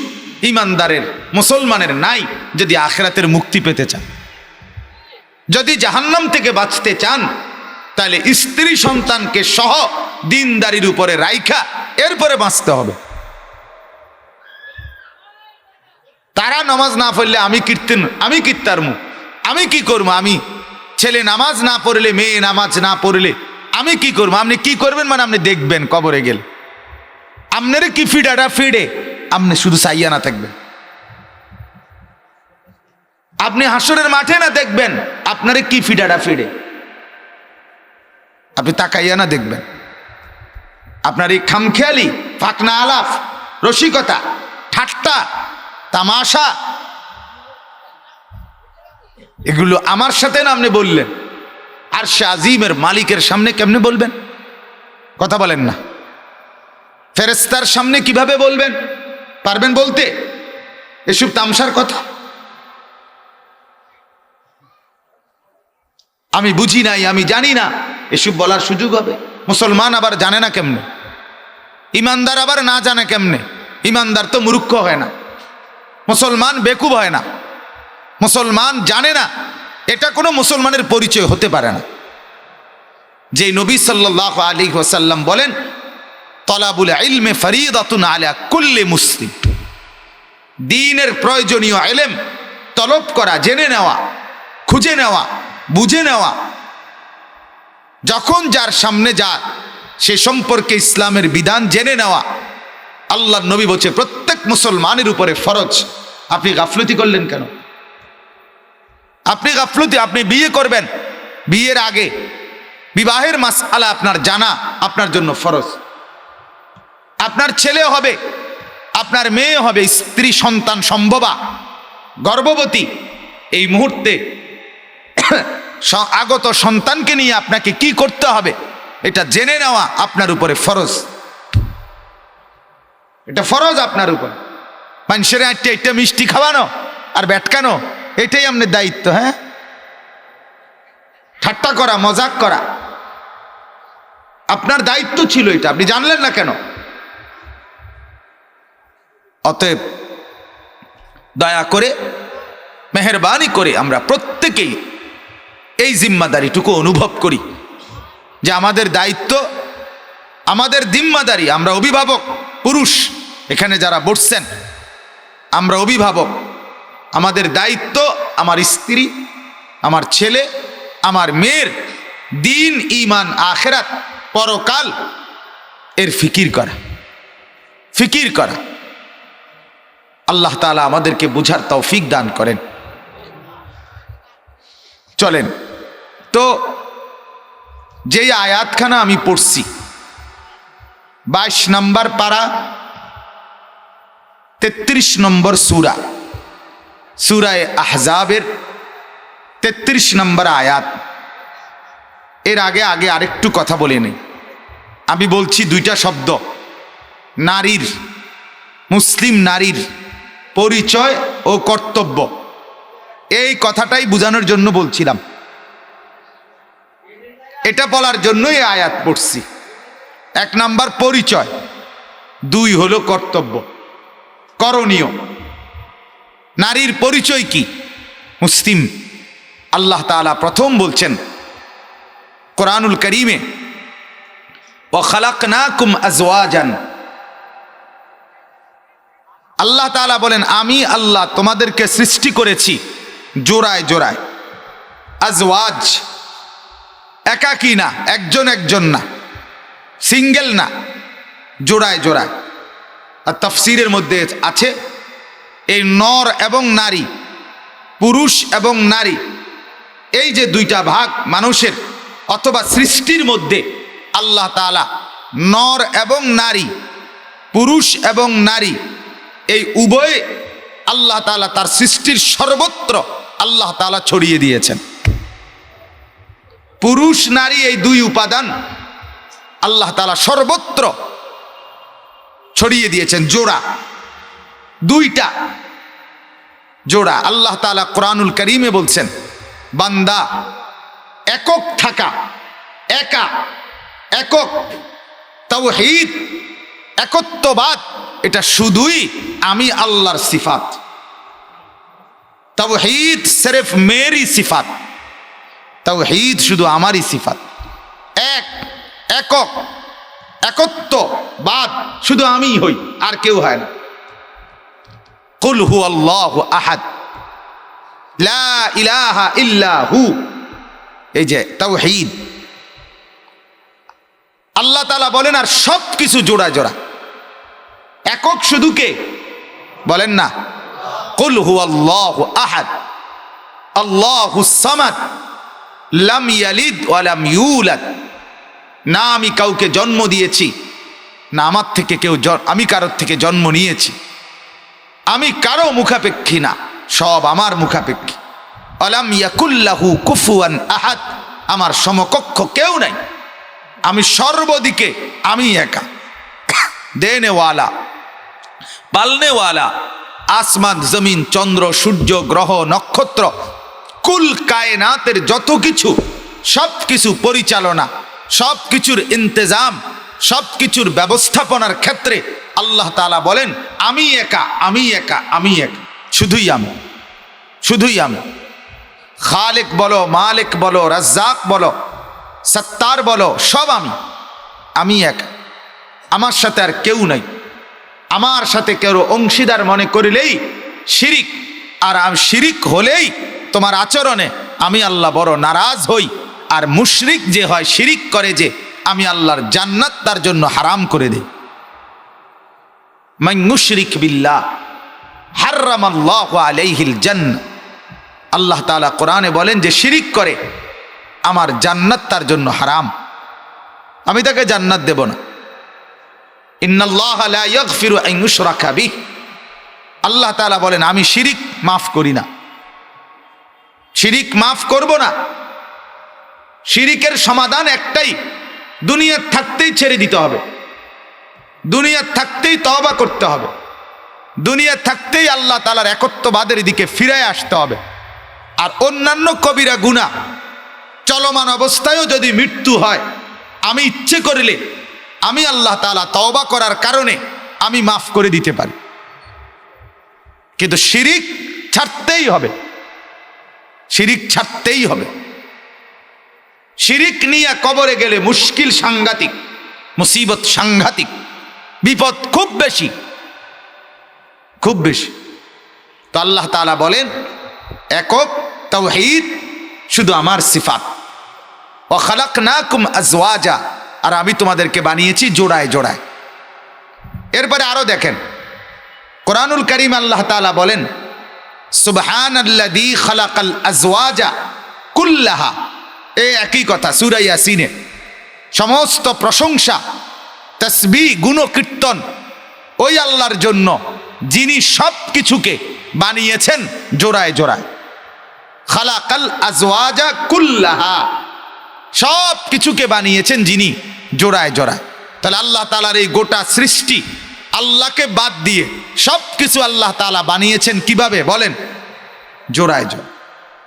ইমানদারের, মুসলমানের নাই। যদি আখিরাতের মুক্তি পেতে চান, যদি জাহান্নাম থেকে বাঁচতে চান, তাহলে স্ত্রী সন্তানকে সহ দিনদারির উপরে রাইখা এরপরে বাঁচতে হবে। তারা নামাজ না পড়লে আমি কীর্তারমু, আমি কি করবো? আমি ছেলে নামাজ না পড়লে, মেয়ে নামাজ না পড়লে আমি কি করবো? আপনি কি করবেন মানে আপনি দেখবেন কবরে গেলে আপনারে কি ফিডাটা ফিডে, আপনি শুধু চাইয়া না থাকবেন। আপনি হাসরের মাঠে না দেখবেন আপনারে কি ফিডাটা ফিডে, আপনি তাকাইয়া না দেখবেন। আপনার এই খামখেয়ালি, ফাকনা আলাপ, রসিকতা, ঠাট্টা, তামাশা, এগুলো আমার সাথে না আপনি বললেন, আর সে আজিমের মালিকের সামনে কেমনে বলবেন? কথা বলেন না। ফেরেস্তার সামনে কিভাবে বলবেন? পারবেন বলতে এসব তামসার কথা? আমি বুঝি নাই, আমি জানি না, এসব বলার সুযোগ হবে? মুসলমান আবার জানে না কেমনে, ইমানদার আবার না জানে কেমনে? ইমানদার তো মূর্খ হয় না, মুসলমান বেকুব হয় না, মুসলমান জানে না, এটা কোনো মুসলমানের পরিচয় হতে পারে না। যে নবী সাল্লাল্লাহু আলাইহি ওয়াসাল্লাম বলেন, তলাবুল ইলমে ফরিদাতুন আলা কুল্লি মুসলিম, দ্বীনের প্রয়োজনীয় ইলম তলব করা, জেনে নেওয়া, খুঁজে নেওয়া, বুঝে নেওয়া, যখন যার সামনে যা সে সম্পর্কে ইসলামের বিধান জেনে নেওয়া, আল্লাহর নবী বলছে প্রত্যেক মুসলমানের উপরে ফরজ। আপনি গাফলতি করলেন কেন? আপনি গাফলতি, আপনি বিয়ে করবেন, বিয়ের আগে বিবাহের মাসআলা আপনার জানা আপনার জন্য ফরজ। আপনার ছেলে হবে, আপনার মেয়ে হবে, স্ত্রী সন্তান সম্ভবা, গর্ভবতী, এই মুহূর্তে আগত সন্তানকে নিয়ে আপনাকে কি করতে হবে এটা জেনে নেওয়া আপনার উপরে ফরজ। এটা ফরজ আপনার উপর। মানুষের একটা মিষ্টি খাওয়ানো আর ব্যাটকানো, এটাই আপনার দায়িত্ব। হ্যাঁ, ঠাট্টা করা, মজাক করা আপনার দায়িত্ব ছিল, এটা আপনি জানলেন না কেন? অতএব দয়া করে, মেহেরবানি করে আমরা প্রত্যেকেই এই জিম্মাদারিটুকু অনুভব করি যে আমাদের দায়িত্ব, আমাদের জিম্মাদারি। আমরা অভিভাবক, পুরুষ এখানে যারা বসছেন, আমরা অভিভাবক, আমাদের দায়িত্ব আমার স্ত্রী, আমার ছেলে, আমার মেয়ের দিন, ঈমান, আখিরাত, পরকাল এর ফিকির করা। আল্লাহ তাআলা আমাদেরকে বুঝার তৌফিক দান করেন। চলেন তো, যেই আয়াতখানা আমি পড়ছি 22 নম্বর পারা 33 নম্বর সূরা, সূরায়ে আহজাবের 33 নম্বর আয়াত। এর আগে আরেকটু কথা বলে নেই। আমি বলছি দুইটা শব্দ, নারীর, মুসলিম নারীর পরিচয় ও কর্তব্য, এই কথাটাই বোঝানোর জন্য বলছিলাম। এটা বলার জন্যই আয়াত পড়ছি। 1 নাম্বার পরিচয়, 2 হলো কর্তব্য, করণীয়। নারীর পরিচয় কি? মুসলিম। আল্লাহ তাআলা প্রথম বলছেন কোরআনুল কারীমে, ওয়া খালাকনাকুম আজওয়াজান। আল্লাহ তাআলা বলেন, আমি আল্লাহ তোমাদেরকে সৃষ্টি করেছি জোড়ায় জোড়ায়। আজওয়াজ, একাকী না, একজন না, সিঙ্গেল না, জোড়ায় জোড়ায়। আর তাফসীরের মধ্যে আছে এই নর এবং নারী, পুরুষ এবং নারী, এই যে দুইটা ভাগ মানুষের, অথবা সৃষ্টির মধ্যে আল্লাহ তাআলা নর এবং নারী, পুরুষ এবং নারী এই উভয়ে আল্লাহ তাআলা তার সৃষ্টির সর্বত্র আল্লাহ তাআলা ছড়িয়ে দিয়েছেন। পুরুষ নারী এই দুই উপাদান আল্লাহ তাআলা সর্বত্র ছড়িয়ে দিয়েছেন। জোড়া, দুইটা জোড়া। আল্লাহ তাআলা কোরআনুল কারীমে বলছেন, বান্দা একক থাকা, একা, একক, তাওহীদ, একত্ববাদ, এটা শুধুই আমি আল্লাহর সিফাত। তাওহীদ সির্ফ মেরি সিফাত, তাওহীদ শুধু আমারই সিফাত। এক, একক, একত্ববাদ শুধু আমিই হই, আর কেউ হয় না। কুল হুয়াল্লাহু আহাদ লা ইলাহা ইল্লা হু, এই যে তাওহীদ। আল্লাহ তাআলা বলেন আর সব কিছু জোড়া জোড়া। একক শুধু কে বলেন না? কুল হুয়াল্লাহু আহাদ আল্লাহুস সামাদ লাম ইয়ালিদ ওয়া লাম ইউলাদ। না আমি কাউকে জন্ম দিয়েছি, না আমার থেকে কেউ আমি কারোর থেকে জন্ম নিয়েছি। আমি কারো মুখাপেক্ষী না, সব আমার মুখাপেক্ষী। আলাম ইয়াকুল্লাহু কুফুয়ান আহাদ, আমার সমকক্ষ কেউ নাই। আমি সর্বদিকে, আমি একা। দেনেওয়ালা, পালনেওয়ালা, আসমান জমিন চন্দ্র সূর্য গ্রহ নক্ষত্র কুল কায়নাতের যত কিছু, সব কিছু পরিচালনা, সব কিছুর ইন্তেজাম, সব কিছুর ব্যবস্থাপনার ক্ষেত্রে আল্লাহ তাআলা বলেন আমি একা, আমি একা, আমি একা, শুধুই আমি, শুধুই আমি। খালেক বলো, মালিক বলো, রাজ্জাক বলো, সত্তার বলো, সব আমি একা। আমার সাথে আর কেউ নাই। আমার সাথে কেউ অংশীদার মনে করিলেই শিরিক, আর শিরিক হলেই তোমার আচরণে আমি আল্লাহ বড় নারাজ হই। আর মুশরিক যে হয়, শিরিক করে যে, আমি আল্লাহর জান্নাত তার জন্য হারাম করে দেই। মান মুশরিক বিল্লাহ হারামাল্লাহু আলাইহিল জান্নাহ। আল্লাহ তাআলা কোরআনে বলেন যে শিরিক করে আমার জান্নাত তার জন্য হারাম, আমি তাকে জান্নাত দেব না। ইন্নাল্লাহা লা ইয়াগফিরু আন ইউশরাকা বিহি। আল্লাহ তাআলা বলেন আমি শিরিক মাফ করি না, শিরিক মাফ করব না। শিরিকের সমাধান একটাই, দুনিয়ার থাকতেই ছেড়ে দিতে হবে, দুনিয়ার থাকতেই তওবা করতে হবে, দুনিয়ার থাকতেই আল্লাহ তাআলার একত্ববাদের দিকে ফিরে আসতে হবে। আর অন্যান্য কবিরা গুনাহ চলমান অবস্থায়ও যদি মৃত্যু হয়, আমি ইচ্ছে করলে আমি আল্লাহ তাআলা তওবা করার কারণে আমি মাফ করে দিতে পারি। কিন্তু শিরিক ছাড়তেই হবে, শিরিক ছাড়তেই হবে। শিরিক নিয়ে কবরে গেলে মুশকিল সাংঘাতিক, মুসিবত সাংঘাতিক, বিপদ খুব বেশি, খুব বেশি। তো আল্লাহ তাআলা বলেন একক, তাওহীদ শুধু আমার সিফাত। ওয়া খালাকনাকুম আজওয়াজা, আর আমি তোমাদেরকে বানিয়েছি জোড়ায় জোড়ায়। এরপরে আরো দেখেন কোরআনুল কারীম আল্লাহ তাআলা বলেন সুবহানাল্লাযী খালাকাল আজওয়াজা কুল্লাহা। এই একই কথা সূরা ইয়াসিনে। সমস্ত প্রশংসা, তাসবিহ, গুণকীর্তন ওই আল্লাহর জন্য যিনি সব কিছুকে বানিয়েছেন জোড়ায় জোড়ায়। খালাকাল আজওয়াজা কুল্লাহা, সব কিছুকে বানিয়েছেন যিনি জোড়ায় জোড়ায়। তাহলে আল্লাহ তাআলার এই গোটা সৃষ্টি আল্লাহকে বাদ দিয়ে সব কিছু আল্লাহ তাআলা বানিয়েছেন কিভাবে বলেন? জোড়ায় জোড়ায়,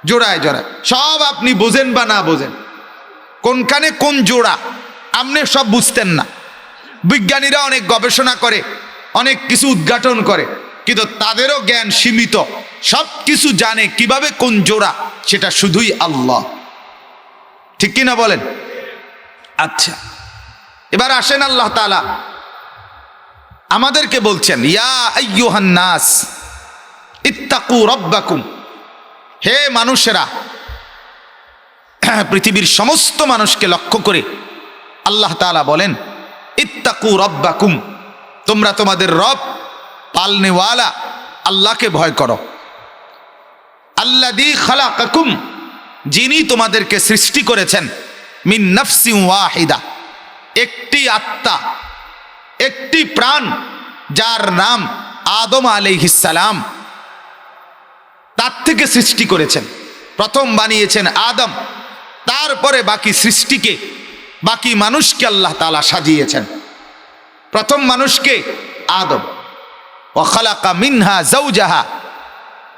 জোড়ায় জোড়ায়। সব আপনি বোঝেন বা না বোঝেন, কোনখানে কোন জোড়া আপনি সব বুঝতেন না। বিজ্ঞানীরা অনেক গবেষণা করে, অনেক কিছু উদ্ঘাটন করে, কিন্তু তাদেরও জ্ঞান সীমিত। সব কিছু জানে কিভাবে কোন জোড়া, সেটা শুধুই আল্লাহ। ঠিক কিনা বলেন? আচ্ছা, এবার আসেন আল্লাহ তাআলা আমাদেরকে বলছেন ইয়া আইয়ুহান নাস ইত্তাকু রাব্বাকুম। হে মানুষেরা, পৃথিবীর সমস্ত মানুষকে লক্ষ্য করে আল্লাহ তাআলা বলেন ইত্তাকু রাব্বাকুম, তোমরা তোমাদের রব পালনেওয়ালা আল্লাহকে ভয় করো। আল্লাযী খালাকাকুম, যিনি তোমাদেরকে সৃষ্টি করেছেন। মিন নাফসিন ওয়াহিদা, একটি আত্মা, একটি প্রাণ, যার নাম আদম আলাইহিস সালাম, তার থেকে সৃষ্টি করেছেন। প্রথম বানিয়েছেন আদম, তারপরে বাকি সৃষ্টিকে, বাকি মানুষকে আল্লাহ তাআলা সাজিয়েছেন। প্রথম মানুষকে আদম। ওয়া খালাকা মিনহা যাওজাহা,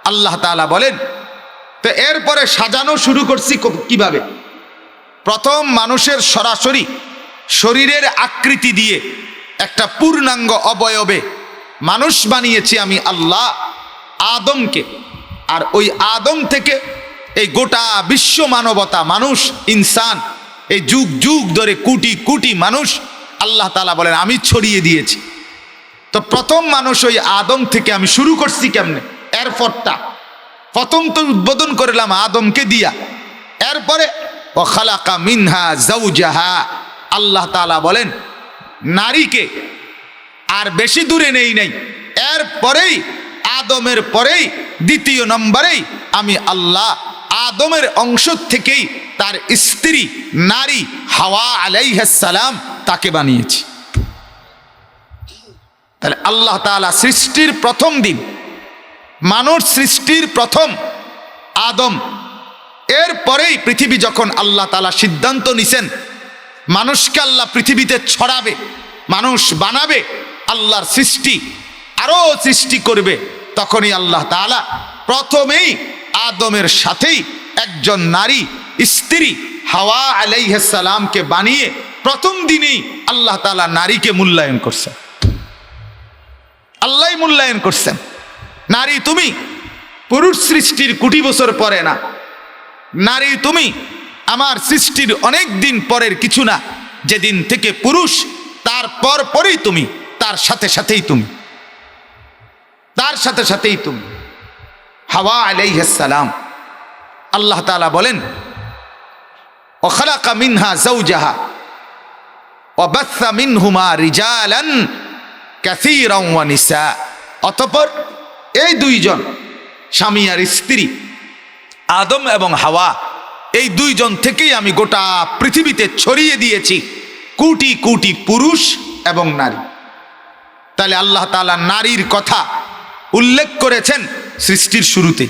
আল্লাহ তাআলা বলেন। তো এরপরে সাজানো শুরু করছি কিভাবে? প্রথম মানুষের সরাসরি শরীরের আকৃতি দিয়ে একটা পূর্ণাঙ্গ অবয়বে মানুষ বানিয়েছি আমি আল্লাহ আদমকে। আর ওই আদম থেকে এই গোটা বিশ্ব মানবতা, মানুষ, ইনসান, এই যুগ যুগ ধরে কোটি কোটি মানুষ আল্লাহ তাআলা বলেন আমি ছড়িয়ে দিয়েছি। তো প্রথম মানুষ ওই আদম থেকে আমি শুরু করছি কেমনে? এরপরটা প্রথম তো উদ্বোধন করলাম আদমকে দিয়া। এরপরে ওয়া খালাকা মিনহা যাওজাহা, আল্লাহ তাআলা বলেন নারীকে আর বেশি দূরে নেই নাই, এরপরেই আদমের পরেই দ্বিতীয় নম্বরেই আমি আল্লাহ আদমের অংশ থেকেই তার স্ত্রী নারী হাওয়া আলাইহিস সালাম তাকে বানিয়েছি। তাহলে আল্লাহ তাআলা সৃষ্টির প্রথম দিন, মানুষ সৃষ্টির প্রথম আদম, এরপরেই পৃথিবী যখন আল্লাহ তাআলা সিদ্ধান্ত নিছেন মানুষকে আল্লাহ পৃথিবীতে ছড়াবে, মানুষ বানাবে, আল্লাহর সৃষ্টি আরো সৃষ্টি করবে, তখনই আল্লাহ তাআলা প্রথমেই আদমের সাথেই একজন নারী স্ত্রী হাওয়া আলাইহিস সালামকে বানিয়ে প্রথম দিনেই আল্লাহ তাআলা নারীকে মূল্যায়ন করছেন। আল্লাহ মূল্যায়ন করছেন, নারী তুমি পুরুষ সৃষ্টির কোটি বছর পরে না, নারী তুমি আমার সৃষ্টির অনেক দিন পরের কিছু না, যেদিন থেকে পুরুষ তারপর পরেই তুমি, তার সাথে সাথেই তুমি, তার সাথে সাথেই তুমি। হাওয়া আলাইহিস সালাম, আল্লাহ তাআলা বলেন ওয়া খালাকা মিনহা যাওজাহা ওয়া বাসসা মিনহুমা রিজালান কাসীরান ওয়া নিসা। অতঃপর এই দুইজন স্বামী আর স্ত্রী আদম এবং হাওয়া, এই দুইজন থেকেই আমি গোটা পৃথিবীতে ছড়িয়ে দিয়েছি কোটি কোটি পুরুষ এবং নারী। তাহলে আল্লাহ তাআলা নারীর কথা উল্লেখ করেছেন সৃষ্টির শুরুতে।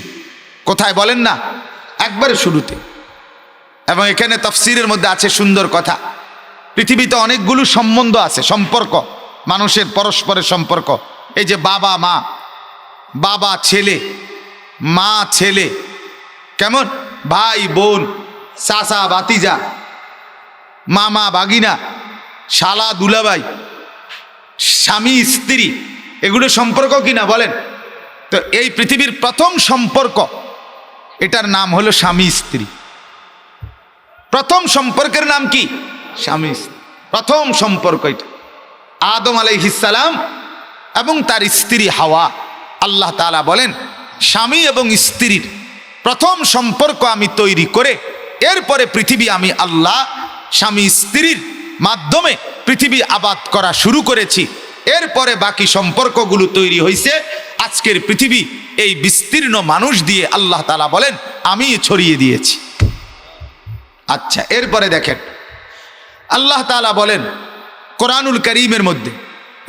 কোথায় বলেন না? একবারে শুরুতে। এবং এখানে তাফসীরের মধ্যে আছে সুন্দর কথা, পৃথিবীতে অনেকগুলো সম্বন্ধ আছে, সম্পর্ক, মানুষের পরস্পরের সম্পর্ক। এই যে বাবা মা, বাবা ছেলে, মা ছেলে, কেমন ভাই বোন, চাচা ভাতিজা, মামা ভাগিনা, শালা দুলাভাই, স্বামী স্ত্রী, এগুলো সম্পর্ক কিনা বলেন? তো এই পৃথিবীর প্রথম সম্পর্ক, এটার নাম হলো স্বামী স্ত্রী। প্রথম সম্পর্কের নাম কি? স্বামী স্ত্রী। প্রথম সম্পর্ক এটা আদম আলাইহিস সালাম এবং তার স্ত্রী হাওয়া। আল্লাহ তাআলা বলেন স্বামী এবং স্ত্রীর প্রথম সম্পর্ক আমি তৈরি করে এরপরে পৃথিবী আমি আল্লাহ স্বামী স্ত্রীর মাধ্যমে পৃথিবী আবাদ করা শুরু করেছি। এরপরে বাকি সম্পর্কগুলো তৈরি হয়েছে আজকের পৃথিবী এই বিস্তীর্ণ মানুষ দিয়ে আল্লাহ তাআলা বলেন আমি ছড়িয়ে দিয়েছি। আচ্ছা, এরপরে দেখেন আল্লাহ তাআলা বলেন কোরআনুল কারীমের মধ্যে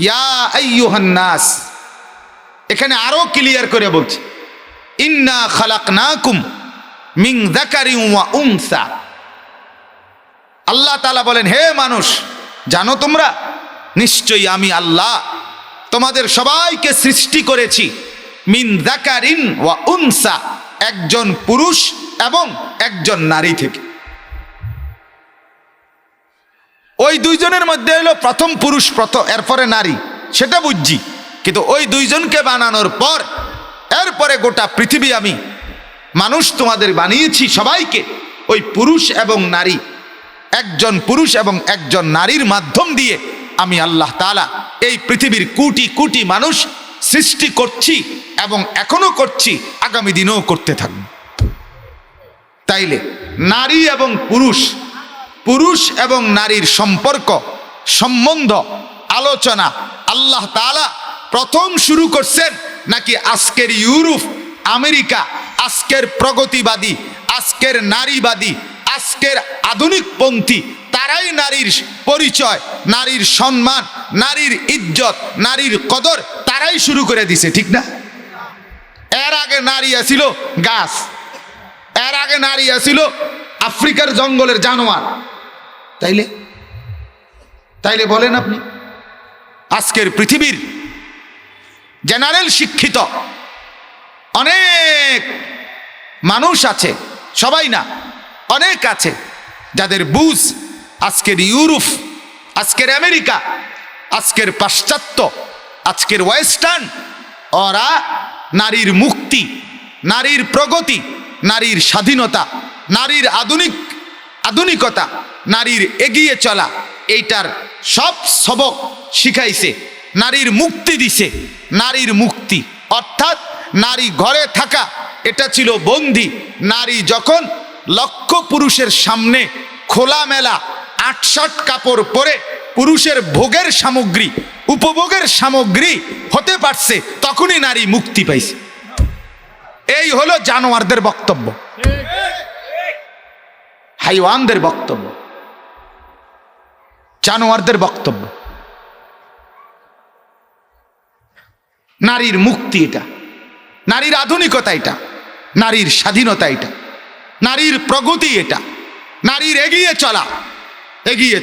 ইয়া আইয়ুহান নাস, এখানে আরো ক্লিয়ার করে বলছে ইন্না খালাকনাকুম মিন যাকারিন ওয়া উনসা। আল্লাহ তাআলা বলেন হে মানুষ, জানো তোমরা নিশ্চয়ই আমি আল্লাহ তোমাদের সবাইকে সৃষ্টি করেছি মিন যাকারিন ওয়া উনসা, একজন পুরুষ এবং একজন নারী থেকে। ওই দুইজনের মধ্যে হলো প্রথম পুরুষ, প্রথম এরপরে নারী, সেটা বুঝছি, কিন্তু ওই দুইজনকে বানানোর পর এরপরে গোটা পৃথিবী আমি মানুষ তোমাদের বানিয়েছি সবাইকে ওই পুরুষ এবং নারী, একজন পুরুষ এবং একজন নারীর মাধ্যম দিয়ে আমি আল্লাহ তাআলা এই পৃথিবীর কোটি কোটি মানুষ সৃষ্টি করছি এবং এখনো করছি, আগামী দিনেও করতে থাকব। তাইলে নারী এবং পুরুষ, পুরুষ এবং নারীর সম্পর্ক, সম্বন্ধ, আলোচনা আল্লাহ তাআলা প্রথম শুরু করছেন নাকি আজকের ইউরোপ, আমেরিকা, আজকের প্রগতিবাদী, আজকের নারীবাদী, আজকের আধুনিকপন্থী তারাই নারীর পরিচয়, নারীর সম্মান, নারীর ইজ্জত, নারীর কদর তারাই শুরু করে দিছে, ঠিক না? এর আগে নারী আছিল গাছ, এর আগে নারী আছিল আফ্রিকার জঙ্গলের জানোয়ার। তাইলে তাইলে বলেন আপনি, আজকের পৃথিবীর জেনারেল শিক্ষিত অনেক মানুষ আছে, সবাই না, অনেক আছে যাদের বুঝ আজকের ইউরোপ, আজকের আমেরিকা, আজকের পাশ্চাত্য, আজকের ওয়েস্টার্ন, ওরা নারীর মুক্তি, নারীর প্রগতি, নারীর স্বাধীনতা, নারীর আধুনিকতা, নারীর এগিয়ে চলা, এইটার সব সবক শিখাইছে, নারীর মুক্তি দিছে। নারীর মুক্তি অর্থাৎ নারী ঘরে থাকা এটা ছিল বন্দী। নারী যখন লক্ষ পুরুষের সামনে খোলামেলা ৮৬ কাপড় পরে পুরুষের ভোগের সামগ্রী, উপভোগের সামগ্রী হতে পারছে, তখনই নারী মুক্তি পাইছে। এই হলো জানোয়ারদের বক্তব্য, হাইওয়ানদের বক্তব্য, জানোয়ারদের বক্তব্য। নারীর মুক্তি এটা, নারীর আধুনিকতা এটা, নারীর স্বাধীনতা এটা, নারীর প্রগতি এটা, নারীর এগিয়ে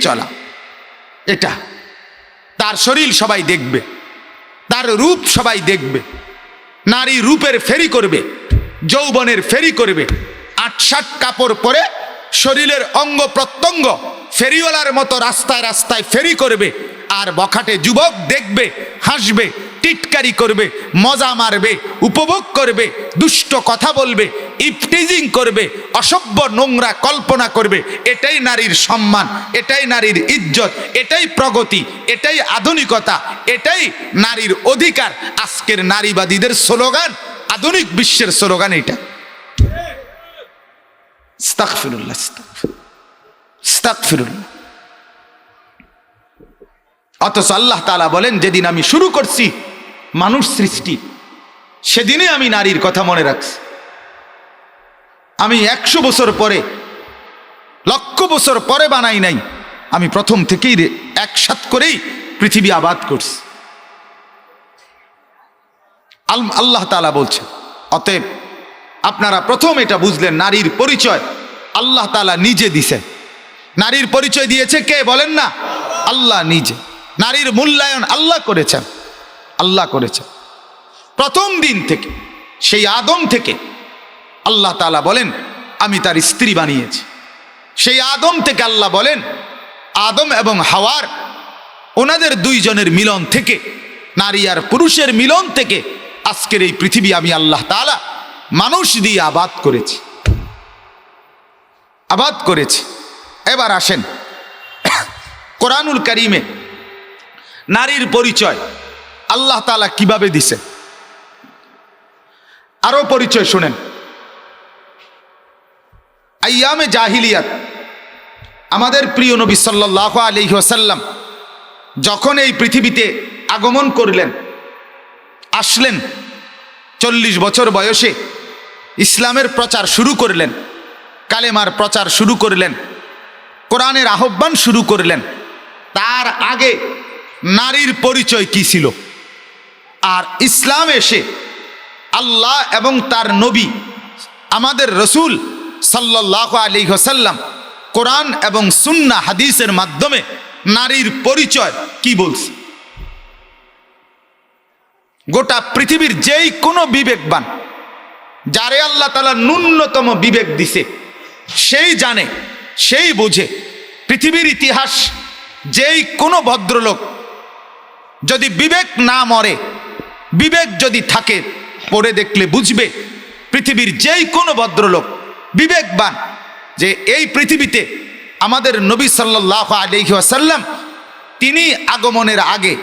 চলা এটা। তার শরীর সবাই দেখবে, তার রূপ সবাই দেখবে। নারী রূপের ফেরি করবে, যৌবনের ফেরি করবে। ৮৬ কাপড় পরে শরীরের অঙ্গ প্রত্যঙ্গ ফেরিওয়ালার মতো রাস্তায় রাস্তায় ফেরি করবে। আর বখাটে যুবক দেখবে, হাসবে, টিটকারি করবে, মজা মারবে, উপভোগ করবে, দুষ্ট কথা বলবে, ইফটিজিং করবে, অসভ্য নোংরা কল্পনা করবে। এটাই নারীর সম্মান, এটাই নারীর ইজ্জত, এটাই প্রগতি, এটাই আধুনিকতা, এটাই নারীর অধিকার। আজকের নারীবাদীদের স্লোগান, আধুনিক বিশ্বের স্লোগান এটা। আস্তাগফিরুল্লাহ, আস্তাগফিরুল্লাহ। অথচ আল্লাহ তাআলা বলেন, যেদিন আমি শুরু করছি মানুষ সৃষ্টি, সেদিনে আমি নারীর কথা মনে রাখছি। আমি ১০০ বছর পরে, লক্ষ বছর পরে বানাই নাই, আমি প্রথম থেকেই একসাথ করেই পৃথিবী আবাদ করছি। আল্লাহ তাআলা বলছে, অতএব আপনারা প্রথম এটা বুঝলেন, নারীর পরিচয় আল্লাহ তাআলা নিজে দিছেন। নারীর পরিচয় দিয়েছে কে বলেন না? আল্লাহ নিজে। নারীর মূল্যায়ন আল্লাহ করেছেন, আল্লাহ করেছেন প্রথম দিন থেকে, সেই আদম থেকে। আল্লাহ তাআলা বলেন আমি তার স্ত্রী বানিয়েছি। সেই আদম থেকে আল্লাহ বলেন, আদম এবং হাওয়ার, ওনাদের দুইজনের মিলন থেকে, নারী আর পুরুষের মিলন থেকে আজকের এই পৃথিবী আমি আল্লাহ তাআলা মানুষ দিয়ে আবাদ করেছি, আবাদ করেছি। এবার আসেন কোরআনুল কারীমে নারীর পরিচয় আল্লাহ তাআলা কিভাবে দিছে, আরো পরিচয় শুনেন। আইয়ামে জাহিলিয়াত, আমাদের প্রিয় নবী সাল্লাল্লাহু আলাইহি ওয়াসাল্লাম যখন এই পৃথিবীতে আগমন করলেন, আসলেন, 40 বছর বয়সে ইসলামের প্রচার শুরু করলেন, কালেমার প্রচার শুরু করলেন, কোরআনের আহ্বান শুরু করলেন। তার আগে নারীর পরিচয় কি ছিল? আর ইসলাম এসে আল্লাহ এবং তার নবী আমাদের রসুল সাল্লাল্লাহু আলাইহি ওয়াসাল্লাম কোরআন এবং সুন্নাহ হাদিসের মাধ্যমে নারীর পরিচয় কি বলছে? গোটা পৃথিবীর যেই কোনো বিবেকবান, যারে আল্লাহ তাআলা ন্যূনতম বিবেক দিছে, সেই জানে, সেই বোঝে। পৃথিবীর ইতিহাস যেই কোনো ভদ্রলোক যদি বিবেক না মরে, বিবেক যদি থাকে, পড়ে দেখলে বুঝবে পৃথিবীর যেই কোনো ভদ্রলোক বিবেকবান, যে এই পৃথিবীতে আমাদের নবী সাল্লাল্লাহু আলাইহি ওয়াসাল্লাম তিনি আগমনের আগে,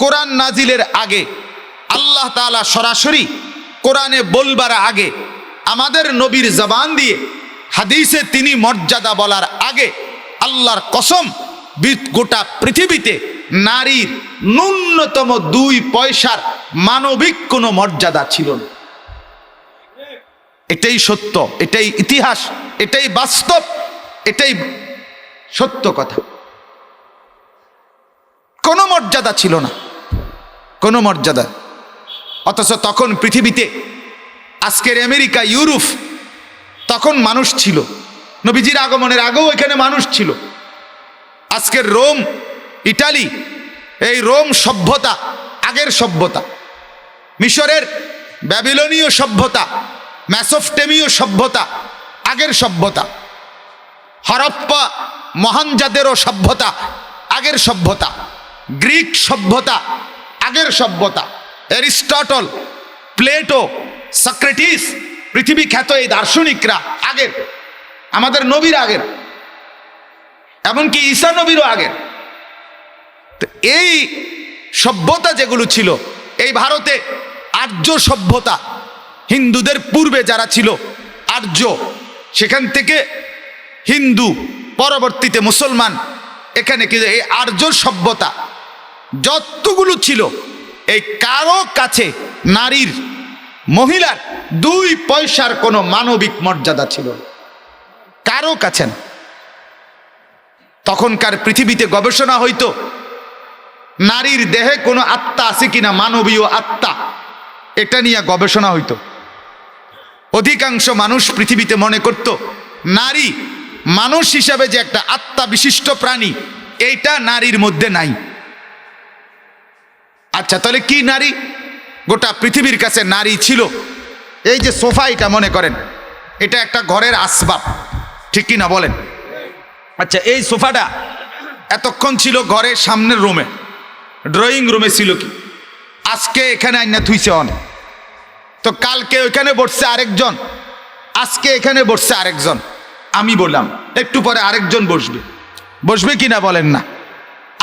কোরআন নাজিলের আগে, আল্লাহ তাআলা সরাসরি কোরআনে বলবার আগে, আমাদের নবীর জবান দিয়ে হাদিসে তিনি মর্যাদা বলার আগে, আল্লাহর কসম গোটা পৃথিবীতে নারীর ন্যূনতম 2 পয়সার মানবিক কোনো মর্যাদা ছিল না। এটাই সত্য, এটাই ইতিহাস, এটাই বাস্তব, এটাই সত্য কথা। কোনো মর্যাদা ছিল না, কোনো মর্যাদা। অথচ তখন পৃথিবীতে, আজকের আমেরিকা, ইউরোপ, তখন মানুষ ছিল। নবীজির আগমনের আগেও এখানে মানুষ ছিল। আজকের রোম, ইটালি, এই রোম সভ্যতা আগের সভ্যতা। মিশরের ব্যাবিলনীয় সভ্যতা, মেসোপটেমীয় সভ্যতা আগের সভ্যতা। হরপ্পা মহেঞ্জোদারো সভ্যতা আগের সভ্যতা। গ্রিক সভ্যতা আগের সভ্যতা। অ্যারিস্টটল, প্লেটো, সক্রেটিস, পৃথিবী খ্যাত এই দার্শনিকরা আগের, আমাদের নবীর আগের, এমনকি ঈসা নবীরও আগের। তো এই সভ্যতা যেগুলো ছিল, এই ভারতে আর্য সভ্যতা, হিন্দুদের পূর্বে যারা ছিল আর্য, সেখান থেকে হিন্দু, পরবর্তীতে মুসলমান, এখানে কি এই আর্য সভ্যতা যতগুলো ছিল, এই কারো কাছে নারীর, মহিলার 2 পয়সার কোনো মানবিক মর্যাদা ছিল কারো কাছে না। তখনকার পৃথিবীতে গবেষণা হইতো নারীর দেহে কোনো আত্মা আছে কিনা, মানবীয় আত্মা, এটা নিয়ে গবেষণা হইতো। অধিকাংশ মানুষ পৃথিবীতে মনে করত নারী মানুষ হিসাবে যে একটা আত্মা বিশিষ্ট প্রাণী, এইটা নারীর মধ্যে নাই। আচ্ছা, তাহলে কি নারী? গোটা পৃথিবীর কাছে নারী ছিল এই যে সোফা, এটা মনে করেন এটা একটা ঘরের আসবাব, ঠিক কি না বলেন? আচ্ছা, এই সোফাটা এতক্ষণ ছিল ঘরের সামনের রুমে, ড্রয়িং রুমে ছিল কি, আজকে এখানে আইনা থুইছে অনেক, তো কালকে ওইখানে বসছে আরেকজন, আজকে এখানে বসছে আরেকজন। আমি বললাম একটু পরে আরেকজন বসবে, বসবে কি না বলেন না?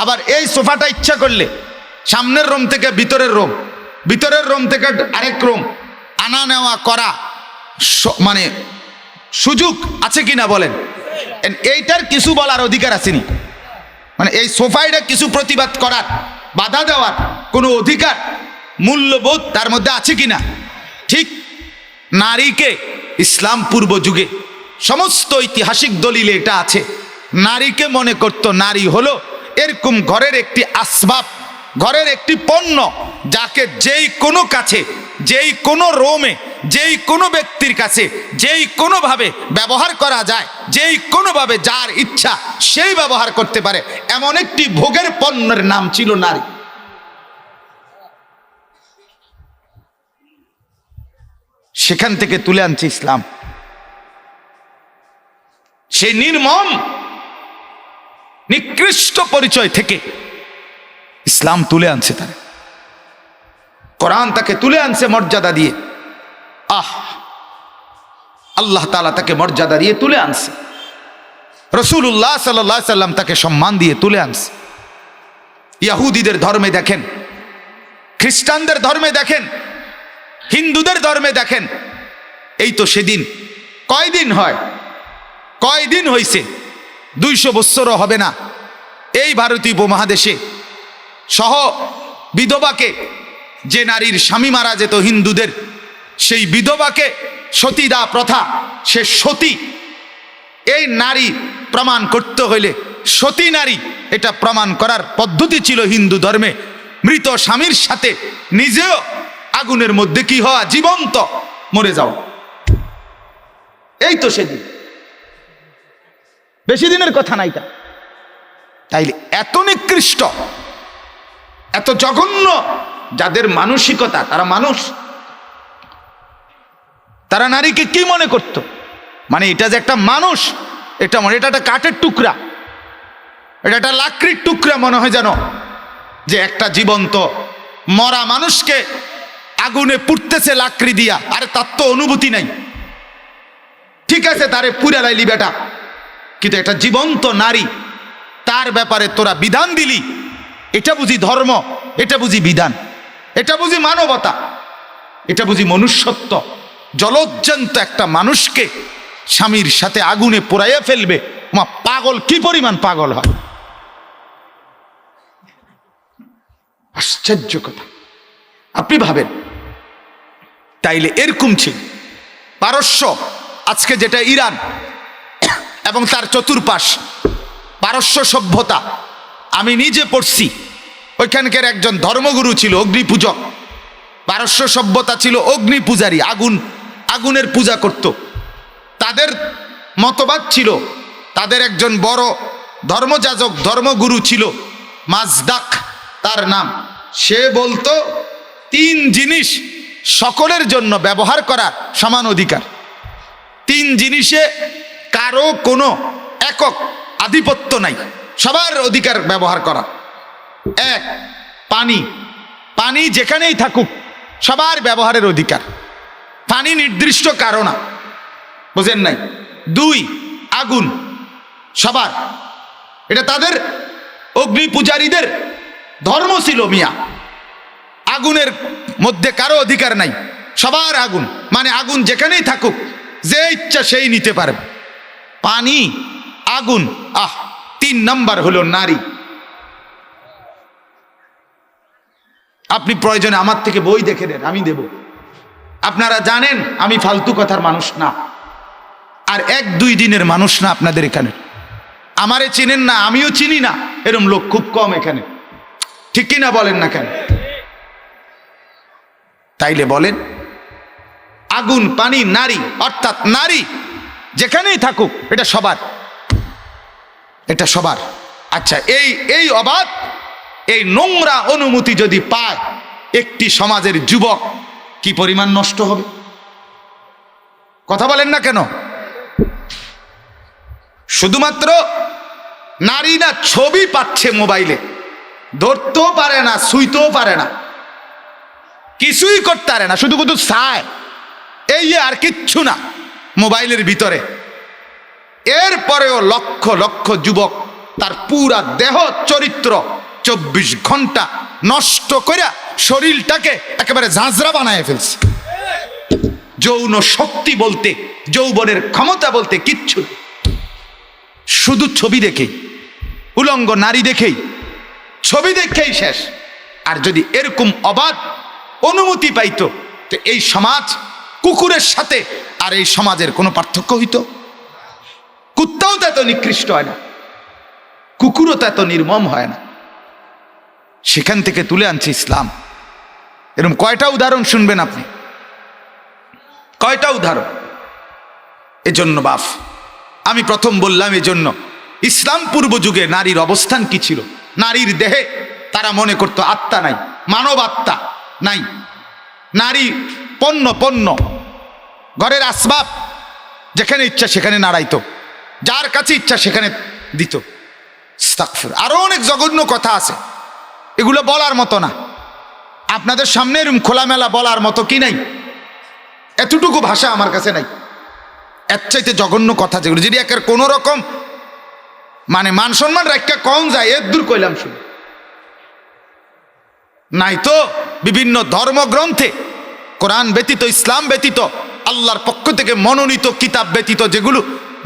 আবার এই সোফাটা ইচ্ছা করলে সামনের রুম থেকে ভিতরের রুম, ভিতরের রুম থেকে আরেক রুম আনা নেওয়া করা মানে সুযোগ আছে কিনা বলেন? এইটার কিছু বলার অধিকার আসেনি, মানে এই সোফাইটা কিছু প্রতিবাদ করার, বাধা দেওয়ার কোনো অধিকার, মূল্যবোধ তার মধ্যে আছে কিনা? ঠিক নারীকে ইসলাম পূর্ব যুগে সমস্ত ঐতিহাসিক দলিলে এটা আছে, নারীকে মনে করতো নারী হলো এরকম ঘরের একটি আসবাব, ঘরের একটি পণ্য, যাকে যেই কোনো কাছে, যেই কোনো রোমে, যেই কোনো ব্যক্তির কাছে যেই কোনোভাবে ব্যবহার করা যায়, যেই কোনোভাবে যার ইচ্ছা সেই ব্যবহার করতে পারে, এমন একটি ভোগের পণ্যের নাম ছিল নারী। সেখান থেকে তুলে আনছে ইসলাম, সেই নির্মম নিকৃষ্ট পরিচয় থেকে ইসলাম তুলে আনছে, তারা কোরআন তাকে তুলে আনছে মর্যাদা দিয়ে। আল্লাহ তাআলা তাকে মর্যাদা দিয়ে তুলে আনছে, রাসূলুল্লাহ সাল্লাল্লাহু আলাইহি সাল্লাম তাকে সম্মান দিয়ে তুলে আনছে। ইহুদিদের ধর্মে দেখেন, খ্রিস্টানদের ধর্মে দেখেন, হিন্দুদের ধর্মে দেখেন, এই তো সেদিন কয়দিন হয়, কয়দিন হইছে, 200 বছরও হবে না, এই ভারতীয় উপমহাদেশে সহ বিধবাকে, যে নারীর স্বামী মারা যেত হিন্দুদের, সেই বিধবাকে সতীদা প্রথা, সে সতী, এই নারী প্রমাণ করতে হইলে সতী নারী, এটা প্রমাণ করার পদ্ধতি ছিল হিন্দু ধর্মে মৃত স্বামীর সাথে নিজেও আগুনের মধ্যে কি হওয়া, জীবন্ত মরে যাওয়া। এই তো সেদিন, বেশি দিনের কথা নাই তা। তাইলে এত নিকৃষ্ট, এত জঘন্য যাদের মানসিকতা, তারা মানুষ, তারা নারীকে কি মনে করত, মানে এটা যে একটা মানুষ, এটা মনে, এটা একটা কাঠের টুকরা, এটা একটা লাকড়ির টুকরা মনে হয় যেন, যে একটা জীবন্ত মরা মানুষকে আগুনে পুড়তেছে লাকড়ি দিয়া, আরে তার তো অনুভূতি নাই, ঠিক আছে তারে পুড়া লাইলি বেটা, কিন্তু একটা জীবন্ত নারী, তার ব্যাপারে তোরা বিধান দিলি, এটা বুঝি ধর্ম, এটা বুঝি বিধান, এটা বুঝি মানবতা, এটা বুঝি মনুষ্যত্ব? জলজ্জান্ত একটা মানুষকে স্বামীর সাথে আগুনে পোড়াইয়া ফেলবে, মা পাগল কি পরিমাণ পাগল হয়! আশ্চর্য কথা, আপনি ভাবেন। তাইলে এরকম ছিল পারস্য, আজকে যেটা ইরান, এবং তার চতুর্পাশ পারস্য সভ্যতা, আমি নিজে পড়ছি। ওইখানকার একজন ধর্মগুরু ছিল অগ্নি পূজক। পারস্য সভ্যতা ছিল অগ্নি পূজারী, আগুনের পূজা করত। তাদের মতবাদ ছিল, তাদের একজন বড় ধর্মযাজক ধর্মগুরু ছিল মাজদাক তার নাম। সে বলতো 3 জিনিস সকলের জন্য ব্যবহার করার সমান অধিকার। 3 জিনিসে কারো কোনো একক আধিপত্য নাই, সবার অধিকার ব্যবহার করা। 1, পানি। পানি যেখানেই থাকুক সবার ব্যবহারের অধিকার, পানি নির্দিষ্ট কারো না, বুঝেন নাই। 2, আগুন, সবার। এটা তাদের অগ্নি পূজারীদের ধর্ম ছিল মিয়া। আগুনের মধ্যে কারো অধিকার নাই, সবার আগুন, মানে আগুন যেখানেই থাকুক যে ইচ্ছা সেই নিতে পারবে। পানি, আগুন। 3 নাম্বার হলো নারী। আপনি প্রয়োজনে আমার থেকে বই দেখে দেন, আমি দেব। আপনারা জানেন আমি ফালতু কথার মানুষ না, আর 1-2 দিনের মানুষ না আপনাদের এখানে। আমারে চিনেন না, আমিও চিনি না, এরকম লোক খুব কম এখানে, ঠিক কিনা বলেন না কেন? তাইলে বলেন, আগুন, পানি, নারী, অর্থাৎ নারী যেখানেই থাকুক এটা সবার, এটা সবার। আচ্ছা, এই অবাধ, এই নোংরা অনুমতি যদি পায় একটি সমাজের যুবক, কি পরিমাণ নষ্ট হবে? কথা বলেন না কেন? শুধুমাত্র নারী না, ছবি পাচ্ছে মোবাইলে, ধরতেও পারে না, ছুঁইতেও পারে না, কিছুই করতে পারে না, শুধু শুধু চায়, এই আর কিচ্ছু না মোবাইলের ভিতরে। এরপরেও লক্ষ লক্ষ যুবক তার পুরা দেহ চরিত্র 24 ঘন্টা নষ্ট করে শরীরটাকে একেবারে ঝাঁঝরা বানায় ফেলছে। যৌন শক্তি বলতে, যৌবনের ক্ষমতা বলতে কিচ্ছু, শুধু ছবি দেখেই, উলঙ্গ নারী দেখেই, ছবি দেখেই শেষ। আর যদি এরকম অবাধ অনুমতি পাইতো তো এই সমাজ কুকুরের সাথে আর এই সমাজের কোনো পার্থক্য হইতো? কুত্তাও তো এত নিকৃষ্ট হয় না, কুকুরও তো এত নির্মম হয় না। সেখান থেকে তুলে আনছে ইসলাম। এরকম কয়টা উদাহরণ শুনবেন আপনি? কয়টা উদাহরণ? এজন্য বাপ, আমি প্রথম বললাম এজন্য ইসলাম পূর্ব যুগে নারীর অবস্থান কি ছিল। নারীর দেহে তারা মনে করতো আত্মা নাই, মানব আত্মা নাই। নারী পণ্য, ঘরের আসবাব, যেখানে ইচ্ছা সেখানে নাড়াইতো, যার কাছে ইচ্ছা সেখানে দিত। আরো অনেক জঘন্য কথা আছে, এগুলো বলার মতো না। আপনাদের সামনে এরকম খোলামেলা বলার মতো কি নাই? এতটুকু ভাষা আমার কাছে নাই। এর চাইতে জঘন্য কথা যেগুলো, যদি একের কোনো রকম মানে মান সম্মান রাখা কম যায়, এর দূর কইলাম শুনে নাই। তো বিভিন্ন ধর্মগ্রন্থে, কোরআন ব্যতীত, ইসলাম ব্যতীত, আল্লাহর পক্ষ থেকে মনোনীত কিতাব ব্যতীত যেগুলো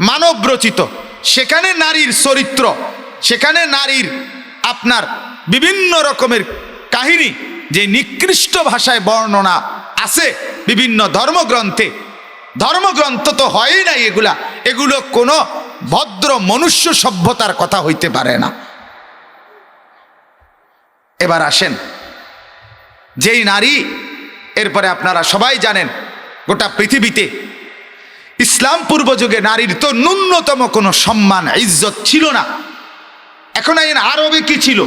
মানব রচিত, সেখানে নারীর চরিত্র, সেখানে নারীর আপনার বিভিন্ন রকমের কাহিনী যে নিকৃষ্ট ভাষায় বর্ণনা আছে বিভিন্ন ধর্মগ্রন্থে। ধর্মগ্রন্থ তো হয়ই নাই এগুলো কোনো ভদ্র মনুষ্য সভ্যতার কথা হইতে পারে না। এবার আসেন, যেই নারী, এরপরে আপনারা সবাই জানেন গোটা পৃথিবীতে ইসলাম পূর্ব যুগে নারীর তো ন্যূনতম কোনো সম্মান ইজ্জত ছিল না। এখন আরবে কি ছিল?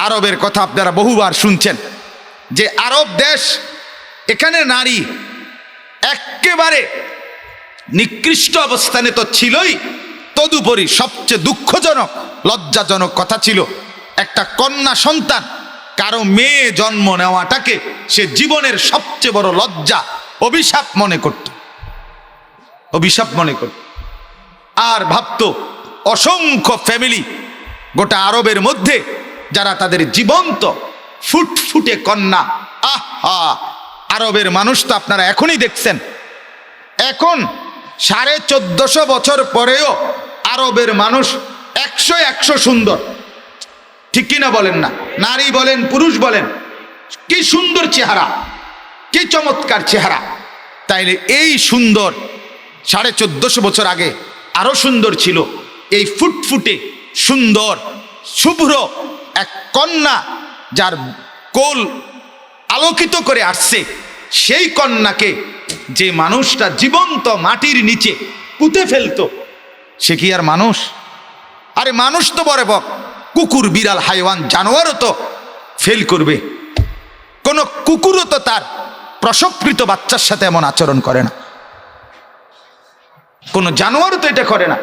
আরবের কথা আপনারা বহুবার শুনছেন, যে আরব দেশ, এখানে নারী একেবারে নিকৃষ্ট অবস্থানে তো ছিলই, তদুপরি সবচেয়ে দুঃখজনক লজ্জাজনক কথা ছিল, একটা কন্যা সন্তান, কারো মেয়ে জন্ম নেওয়াটাকে সে জীবনের সবচেয়ে বড় লজ্জা, অভিশাপ মনে করত, অভিশাপ মনে করত। আর ভাবত অসংখ্য ফ্যামিলি গোটা আরবের মধ্যে যারা তাদের জীবন্ত ফুটফুটে কন্যা, আহা, আরবের মানুষ তো আপনারা এখনই দেখছেন, এখন 1450 বছর পরেও আরবের মানুষ 100 সুন্দর, ঠিক কিনা বলেন না? নারী বলেন, পুরুষ বলেন, কি সুন্দর চেহারা, কি চমৎকার চেহারা। তাইলে এই সুন্দর 1450 বছর আগে আরো সুন্দর ছিল, এই ফুটফুটে সুন্দর শুভ্র এক কন্যা যার কোল আলোকিত করে আসছে, সেই কন্যাকে যে মানুষটা জীবন্ত মাটির নিচে পুঁতে ফেলতো, সে কি আর মানুষ? আরে মানুষ তো বড় বক, কুকুর বিড়াল হাইওয়ান জানোয়ারও তো ফেল করবে। কোন কুকুরও তো তার প্রসবকৃত বাচ্চার সাথে এমন আচরণ করে না, কোন জানোয়ারও তো এটা করে না।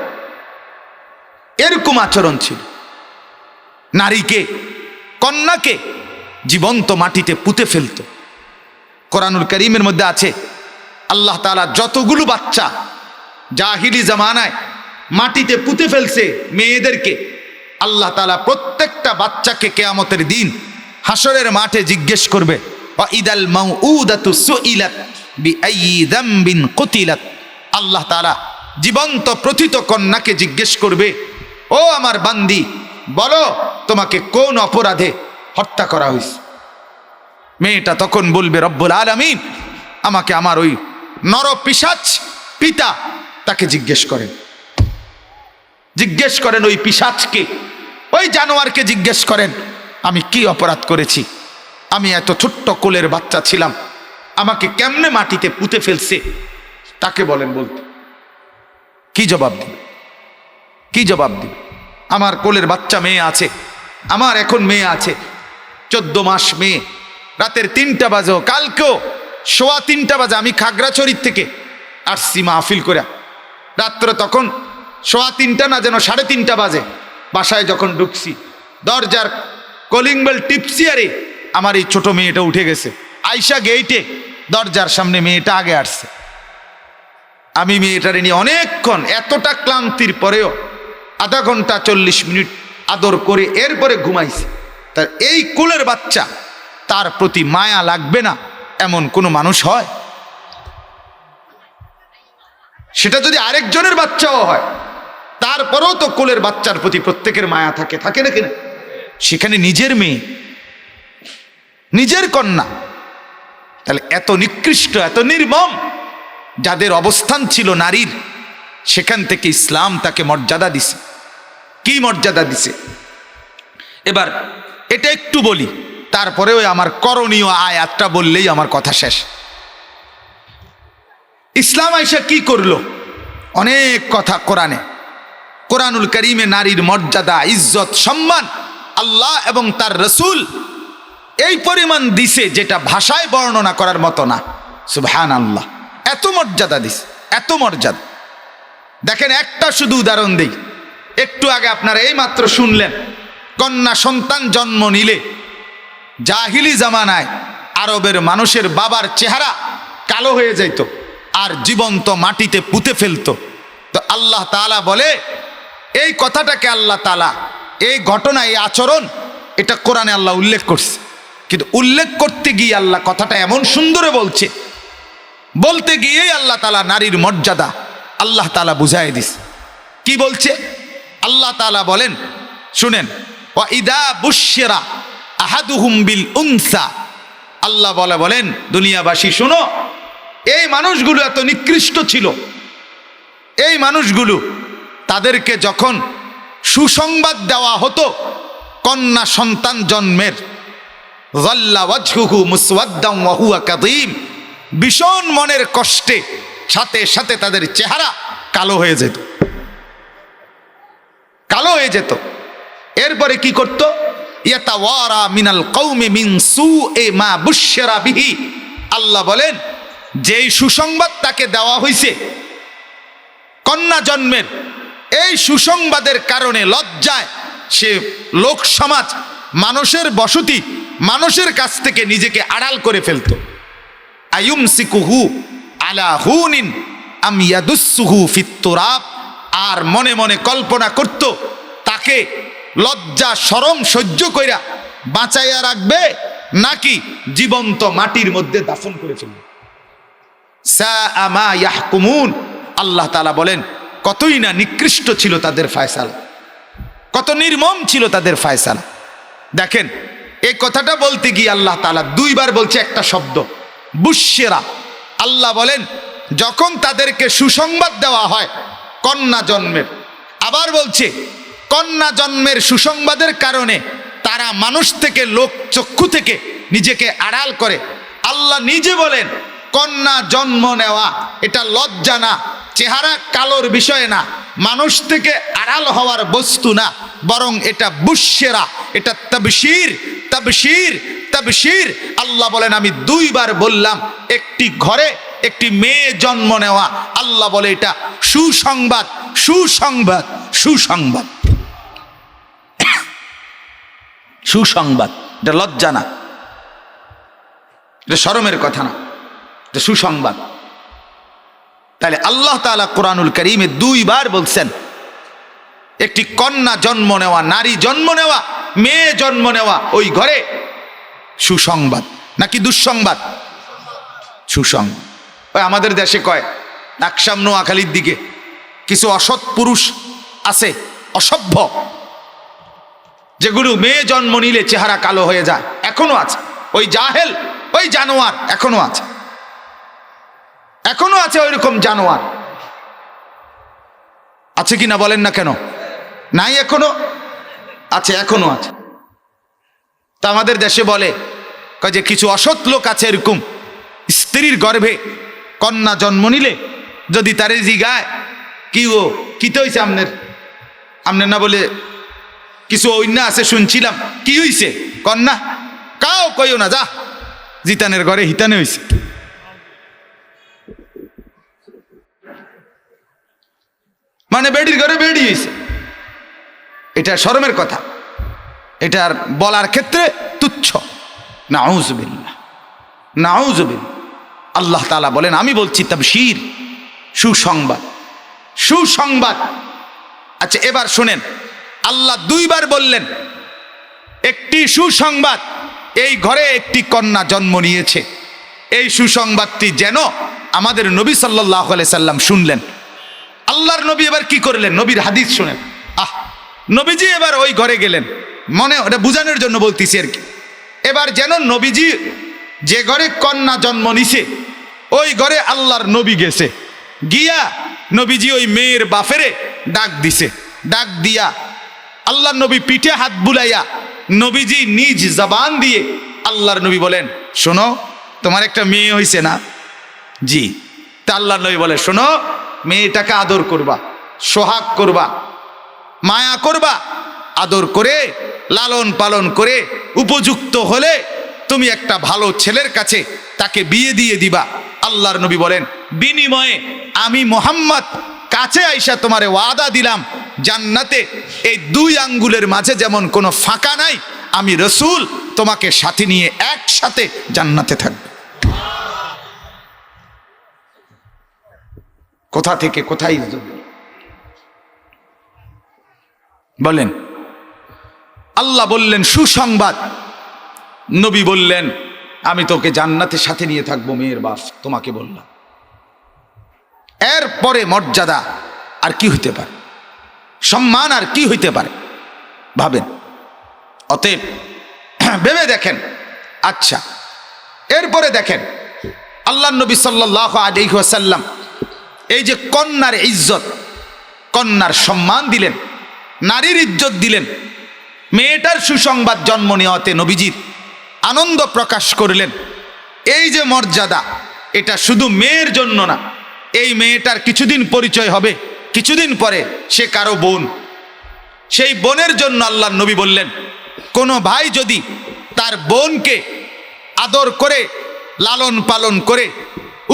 এরকম আচরণ ছিল। নারীকে, কন্যাকে জীবন্ত মাটিতে পুঁতে ফেলত। কোরআনুল কারীমের মধ্যে আছে, আল্লাহ তাআলা যতগুলো বাচ্চা জাহিলি জামানায় মাটিতে পুঁতে ফেলছে মেয়েদেরকে, আল্লাহ তাআলা প্রত্যেকটা বাচ্চাকে কিয়ামতের দিন হাসরের মাঠে জিজ্ঞেস করবে, ওয়াইদাল মাউউদাতু সুইলাত বিআইয়ি যামবিন কুতিলাত। আল্লাহ তাআলা জীবন্ত প্রথিত কন্যাকে জিজ্ঞেস করবে, ও আমার বান্দি, বলো তোমাকে কোন অপরাধে হত্যা করা হয়েছে? মেয়েটা তখন বলবে, রব্বুল আলামিন আমাকে আমার ওই নরপিশাচ পিতা তাকে জিজ্ঞেস করেন ওই পিশাচকে, ওই জানোয়ারকে জিজ্ঞেস করেন আমি কি অপরাধ করেছি, আমি এত ছোট্ট কোলের বাচ্চা ছিলাম, আমাকে কেমনে মাটিতে পুঁতে ফেলছে, তাকে বলেন বলতে। কি জবাব দিবে? কি জবাব দিবে? আমার কোলের বাচ্চা মেয়ে আছে, আমার এখন মেয়ে আছে 14 মাস মেয়ে, রাতের 3টা বাজে, কালকেও 3:15 বাজে আমি খাগড়াছড়ির থেকে আসছি মাহফিল করে, রাত্র তখন 3:15 না যেন 3:30 বাজে। বাসায় যখন ঢুকছি, দরজার কলিং বেল টিপসি, আরে আমার এই ছোট মেয়েটা উঠে গেছে। আইসা গেইটে দরজার সামনে মেয়েটা আগে আসছে। আমি মেয়েটারে নিয়ে অনেকক্ষণ, এতটা ক্লান্তির পরেও আধা ঘন্টা 40 মিনিট আদর করে এরপরে ঘুমাইছে। তার এই কোলের বাচ্চা, তার প্রতি মায়া লাগবে না এমন কোনো মানুষ হয়? সেটা যদি আরেকজনের বাচ্চাও হয়, তারপরেও তো কোলের বাচ্চার প্রতি প্রত্যেকের মায়া থাকে, থাকে না কিনা? সেখানে নিজের মেয়ে, নিজের কন্যা, তাহলে এত নিকৃষ্ট, এত নির্মম যাদের অবস্থান ছিল নারীর, সেখান থেকে ইসলাম তাকে মর্যাদা দিছে। কি মর্যাদা দিছে? এবার এটা একটু বলি, তারপরেও আমার করণীয় আয়াতটা বললেই আমার কথা শেষ। ইসলাম আইসা কি করলো? অনেক কথা কোরআনে, কোরআনুল কারীমে নারীর মর্যাদা, ইজ্জত, সম্মান আল্লাহ এবং তার রসুল এই পরিমাণ দিছে যেটা ভাষায় বর্ণনা করার মতো না। সুবহানাল্লাহ, এত মর্যাদা দিছে, এত মর্যাদা। দেখেন একটা শুধু উদাহরণ দেই। একটু আগে আপনারা এই মাত্র শুনলেন, কন্যা সন্তান জন্ম নিলে জাহিলি জামানায় আরবের মানুষের বাবার চেহারা কালো হয়ে যেত আর জীবন্ত মাটিতে পুঁতে ফেলতো। তো আল্লাহ তাআলা বলে, এই কথাটাকে আল্লাহ তাআলা, এই ঘটনা, এই আচরণ, এটা কোরআনে আল্লাহ উল্লেখ করছে, কিন্তু উল্লেখ করতে গিয়ে আল্লাহ কথাটা এমন সুন্দরে বলছে, বলতে গিয়েই আল্লাহ তাআলা নারীর মর্যাদা আল্লাহ তাআলা বুঝাই দিছে। কি বলছে আল্লাহ তাআলা? বলেন, শুনেন, ওয়া ইদা বুশিরা আহাদুহুম বিল উনসা। আল্লাহ বলেন, দুনিয়াবাসী শোনো, এই মানুষগুলো এত নিকৃষ্ট ছিল, এই মানুষগুলো, তাদেরকে যখন সুসংবাদ দেওয়া হতো কন্যা সন্তান জন্মের, যাল্লা ওয়াজহুহু মুসওয়াদ্দাম ওয়া হুয়া কাযীম, ভীষণ মনের কষ্টে সাথে সাথে তাদের চেহারা কালো হয়ে যেত, কালো হয়ে যেত। এরপরে কি করত? ইয়াতাওয়ারা মিনাল কওমি মিন সুএ মা বুশিরা বিহি। আল্লাহ বলেন, যেই সুসংবাদ তাকে দেওয়া হয়েছে কন্যা জন্মের, এই সুসংবাদের কারণে লজ্জায় সে লোক সমাজ, মানুষের বসতি, মানুষের কাছ থেকে নিজেকে আড়াল করে ফেলত। আয়ুমসিকুহু আলা হুনিন আম ইয়াদুসসুহু ফিত তুরাব। আর মনে মনে কল্পনা করত তাকে লজ্জা শরম সহ্য কইরা বাঁচাইয়া রাখবে, নাকি জীবন্ত মাটির মধ্যে দাফন করে ফেলবে। সাআ মা ইয়াহকুমুন। আল্লাহ তাআলা বলেন, কতই না নিকৃষ্ট ছিল তাদের ফয়সালা, কত নির্মম ছিল তাদের ফয়সালা। দেখেন, এই কথাটা বলতে গিয়ে আল্লাহ তাআলা 2 বার বলছে একটা শব্দ, বুশিরা। আল্লাহ বলেন, যখন তাদেরকে সুসংবাদ দেওয়া হয় কন্যা জন্মের। আবার বলছে কন্যা জন্মের সুসংবাদের কারণে তারা মানুষ থেকে, লোক চক্ষু থেকে নিজেকে আড়াল করে। আল্লাহ নিজে বলেন কন্যা জন্ম নেওয়া এটা লজ্জা না, চেহারা কালোর বিষয় না, মানুষ থেকে আড়াল হওয়ার বস্তু না, বরং এটা বুশরা, এটা তাবশীর, তাবশীর, তাবশীর। আল্লাহ বলেন আমি দুইবার বললাম একটি ঘরে একটি মেয়ে জন্ম নেওয়া, আল্লাহ বলে এটা সুসংবাদ, সুসংবাদ, সুসংবাদ, সুসংবাদ। এটা লজ্জা না, এটা শরমের কথা না, এটা সুসংবাদ। তাহলে আল্লাহ তাআলা কোরআনুল কারীমে দুইবার বলছেন একটি কন্যা জন্ম নেওয়া, নারী জন্ম নেওয়া, মেয়ে জন্ম নেওয়া, ওই ঘরে সুসংবাদ নাকি দুঃসংবাদ? সুসংবাদ। ওই আমাদের দেশে কয় আকশাম নোয়াখালীর দিকে কিছু অসৎ পুরুষ আছে, অসভ্য, যেগুলো মেয়ে জন্ম নিলে চেহারা কালো হয়ে যায়, এখনো আছে। ওই জাহেল, ওই জানোয়ার এখনো আছে, এখনো আছে ওইরকম জানোয়ার। আছে কিনা বলেন না কেন? নাই এখনো আছে, এখনো আছে। তা আমাদের দেশে বলে যে কিছু অসৎ লোক আছে এরকম, স্ত্রীর গর্ভে কন্যা জন্ম নিলে যদি তারে জিগায় কি ও কি তো হয়েছে আপনার, আপনার না বলে কিছু অন্য আছে শুনছিলাম, কি হইছে কন্যা, কাও কইও না, যা জিতানের ঘরে হিতানে হইছে। মানে বেডির ঘরে বেডি হইছে। এটা শরমের কথা, এটার বলার ক্ষেত্রে তুচ্ছ। নাউযুবিল্লাহ, নাউযুবিল্লাহ। আল্লাহ তাআলা বলেন আমি বলছি তাবশীর, সুসংবাদ, সুসংবাদ। আচ্ছা এবার শুনেন, আল্লাহ দুইবার বললেন একটি সুসংবাদ, এই ঘরে একটি কন্যা জন্ম নিয়েছে। এই সুসংবাদটি যেন আমাদের নবী সাল্লাল্লাহু আলাইহি সাল্লাম শুনলেন। আল্লাহর নবী এবার কি করলেন, নবীর হাদিস শুনেন। নবীজি এবার ওই ঘরে গেলেন, মনে ওটা বুঝানোর জন্য বলতেছি আর কি। এবার যেন নবীজি যে ঘরে কন্যা জন্ম নিছে ওই ঘরে আল্লাহর নবী গেছে, গিয়া নবীজি ওই মেয়ের বাফেরে ডাক দিছে। ডাক দিয়া আল্লাহর নবী পিঠে হাত বুলাইয়া নবীজি নিজ জবান দিয়ে আল্লাহর নবী বলেন শোনো তোমার একটা মেয়ে হইছে না? জি। তা আল্লাহর নবী বলে শোনো, মেয়েটাকে আদর করবা, সোহাগ করবা, মায়া করবা, আদর করে লালন পালন করে উপযুক্ত হলে তুমি একটা ভালো ছেলের কাছে তাকে বিয়ে দিয়ে দিবা। আল্লাহর নবী বলেন বিনিময়ে আমি মুহাম্মদ কাছে আইসা তোমারে ওয়াদা দিলাম জান্নাতে এই দুই আঙ্গুলের মাঝে যেমন কোনো ফাঁকা নাই, আমি রসুল তোমাকে সাথে নিয়ে একসাথে জান্নাতে থাকবে। কোথা থেকে কোথায় বলেন? আল্লাহ বললেন সুসংবাদ, নবী বললেন আমি তোকে জান্নাতের সাথে নিয়ে থাকবো, মেয়ের বাপ তোমাকে বললাম। এরপরে মর্যাদা আর কি হইতে পারে, সম্মান আর কি হইতে পারে ভাবেন। অতএব ভেবে দেখেন। আচ্ছা এরপরে দেখেন আল্লাহর নবী সাল্লাল্লাহু আলাইহি ওয়াসাল্লাম এই যে কন্যার ইজ্জত, কন্যার সম্মান দিলেন, নারীর ইজ্জত দিলেন, মেয়েটার সুসংবাদ জন্ম নেওয়াতে নবীজির আনন্দ প্রকাশ করলেন। এই যে মর্যাদা, এটা শুধু মেয়ের জন্য না, এই মেয়েটার কিছুদিন পরিচয় হবে, কিছুদিন পরে সে কারো বোন। সেই বোনের জন্য আল্লাহর নবী বললেন কোনো ভাই যদি তার বোনকে আদর করে লালন পালন করে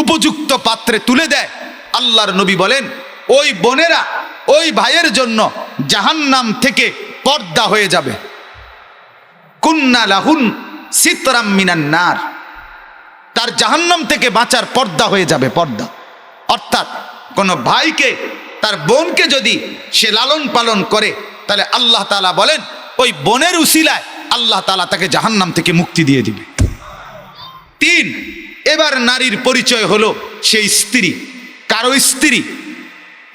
উপযুক্ত পাত্রে তুলে দেয়, আল্লাহর নবী বলেন ওই বোনেরা ওই ভাইয়ের জন্য জাহান্নাম থেকে পর্দা হয়ে যাবে। কুন্না লাহুন সিতরাম মিনান নার, তার জাহান্নাম থেকে বাঁচার পর্দা হয়ে যাবে, পর্দা। অর্থাৎ কোনো ভাইকে তার বোনকে যদি সে লালন পালন করে তাহলে আল্লাহ তাআলা বলেন ওই বোনের উসিলায় আল্লাহ তাআলা তাকে জাহান্নাম থেকে মুক্তি দিয়ে দিবে। 3, এবার নারীর পরিচয় হলো সেই স্ত্রী। কারো স্ত্রী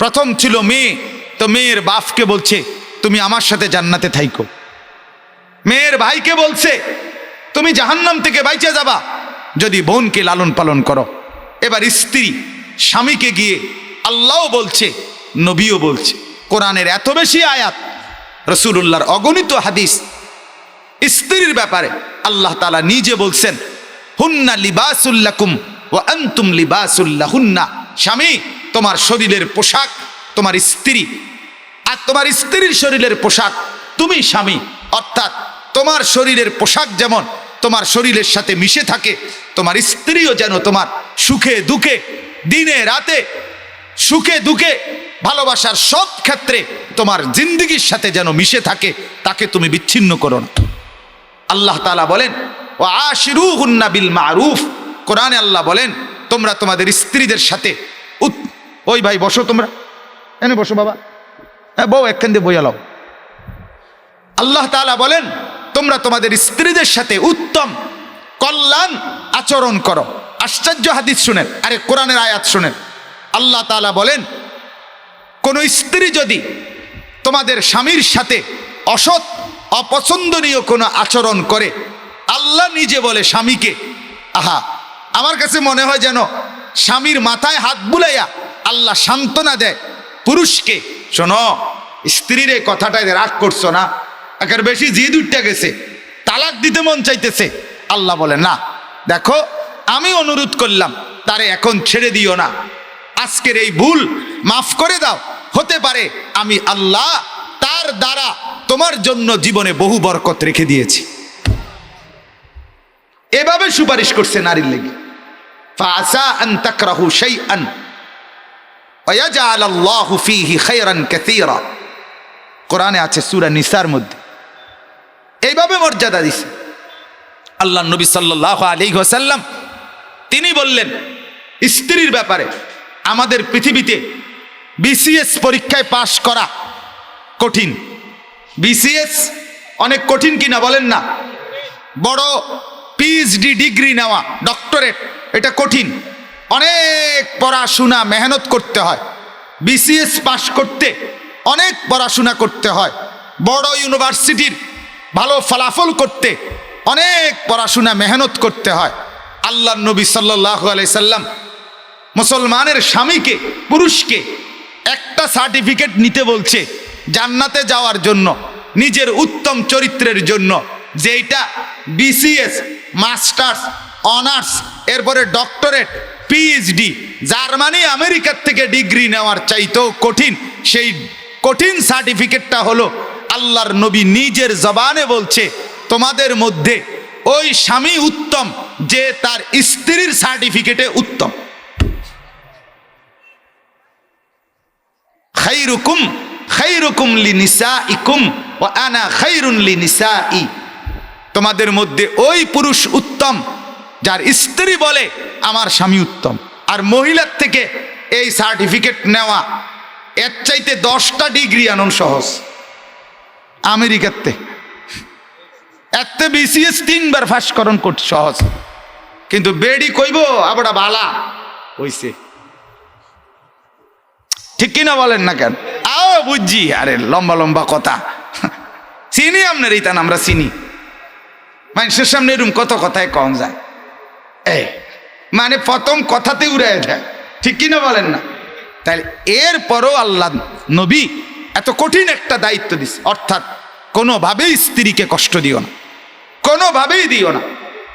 প্রথম ছিল মেয়ে, তো মেয়ের বাপকে বলছে তুমি আমার সাথে জান্নাতে থাইকো। মেয়ের ভাইকে বলছে তুমি জাহান্নাম থেকে বাইচে যাবা যদি বোনকে লালন পালন করো। এবার স্ত্রী স্বামীকে গিয়ে আল্লাহ বলছে নবীও বলছে, কোরআনের এত বেশি আয়াত, রাসূলুল্লাহর অগণিত হাদিস স্ত্রীর ব্যাপারে আল্লাহ তাআলা নিজে বলছেন, হুন্না লিবাসুল লাকুম ওয়া আনতুম লিবাসুল লাহুন্না। স্বামী তোমার শরীরের পোশাক তোমার স্ত্রী, আর তোমার স্ত্রীর শরীরের পোশাক তুমি স্বামী। অর্থাৎ তোমার শরীরের পোশাক যেমন তোমার শরীরের সাথে মিশে থাকে, তোমার স্ত্রীও যেন তোমার সুখে দুঃখে, দিনে রাতে, সুখে দুঃখে, ভালোবাসার সব ক্ষেত্রে তোমার জিন্দগির সাথে যেন মিশে থাকে, তাকে তুমি বিচ্ছিন্ন করো না। আল্লাহ তাআলা বলেন, ওয়া আশিরুহুন্না বিল মারুফ। কোরআনে আল্লাহ বলেন, তোমরা তোমাদের স্ত্রীদের সাথে ওই ভাই বসো, তোমরা এনে বসো বাবা, হ্যাঁ বউ একখান দিয়ে বইয়া লাও। আল্লাহ তাআলা বলেন, তোমরা তোমাদের স্ত্রীদের সাথে উত্তম কল্যাণ আচরণ করো। আশ্চর্য হাদিস শুনেন, আরে কোরআনের আয়াত শুনেন। আল্লাহ তাআলা বলেন, কোন স্ত্রী যদি তোমাদের স্বামীর সাথে অসৎ অপছন্দনীয় কোনো আচরণ করে, আল্লাহ নিজে বলে স্বামীকে, আহা আমার কাছে মনে হয় যেন স্বামীর মাথায় হাত বুলাইয়া আল্লাহ সান্ত্বনা দেয় পুরুষকে, শোনো স্ত্রীর এই কথাটায় রাগ করছো না, একের বেশি জিদ উঠতে গেছে, তালাক দিতে মন চাইতেছে। আল্লাহ বলে না, দেখো আমি অনুরোধ করলাম তারে এখন ছেড়ে দিও না, আজকের এই ভুল মাফ করে দাও, হতে পারে আমি আল্লাহ তার দ্বারা তোমার জন্য জীবনে বহু বরকত রেখে দিয়েছি। এভাবে সুপারিশ করছে নারীর লেগে। ফাআসা আন তাকরাহু শাইআন ওয়া ইয়াজআলাল্লাহু ফীহি খায়রান কাসীরা। কোরআনে আছে সূরা নিসার মধ্যে, এইভাবে মর্যাদা দিছে আল্লাহ নবী সাল্লাল্লাহু আলাইহি ওয়াসাল্লাম। তিনি বললেন স্ত্রীর ব্যাপারে, আমাদের পৃথিবীতে বিসিএস পরীক্ষায় পাশ করা কঠিন। বিসিএস অনেক কঠিন কিনা বলেন না? বড় পিএইচডি ডিগ্রি নেওয়া, ডক্টরেট, এটা কঠিন, অনেক পড়াশোনা মেহনত করতে হয়। বিসিএস পাশ করতে অনেক পড়াশোনা করতে হয়। বড় ইউনিভার্সিটির ভালো ফলাফল করতে অনেক পড়াশোনা মেহনত করতে হয়। আল্লাহর নবী সাল্লাল্লাহু আলাইহি সাল্লাম মুসলমানের স্বামীকে, পুরুষকে একটা সার্টিফিকেট নিতে বলছে জান্নাতে যাওয়ার জন্য, নিজের উত্তম চরিত্রের জন্য, যেটা বিসিএস, মাস্টার্স, অনার্স, এরপরে ডক্টরেট, পিএইচডি, জার্মানি আমেরিকার থেকে ডিগ্রি নেওয়ার চাইতেও কঠিন। সেই কঠিন সার্টিফিকেটটা হলো আল্লাহর নবী নিজের জবানে বলছে, তোমাদের মধ্যে ওই স্বামী উত্তম যে তার স্ত্রীর সার্টিফিকেটে উত্তম। খাইরুকুম খাইরুকুম লিনিসাইকুম ওয়া আনা খাইরুন লিনিসাই। তোমাদের মধ্যে ওই পুরুষ উত্তম যার স্ত্রী বলে আমার স্বামী উত্তম। আর মহিলার থেকে এই সার্টিফিকেট নেওয়া এর চাইতে 10টা ডিগ্রি আনন সহজ। আমেরিকাতে এতে বিসিএস 3বার ফাঁস করণ করতে সহজ, কিন্তু বেডি কইব আবড়া বালা হইছে, ঠিক কিনা বলেন না কেন? আও বুঝছি, আরে লম্বা লম্বা কথা চিনি আপনার এইটান, আমরা চিনি মানুষের সামনে এরকম কত কথায় কম যায়, এই মানে প্রথম কথাতে উড়ে যায়, ঠিক কিনা বলেন না? তাই এরপরও আল্লাহ নবী এত কঠিন একটা দায়িত্ব দিছে, অর্থাৎ কোনোভাবেই স্ত্রীকে কষ্ট দিও না, কোনোভাবেই দিও না,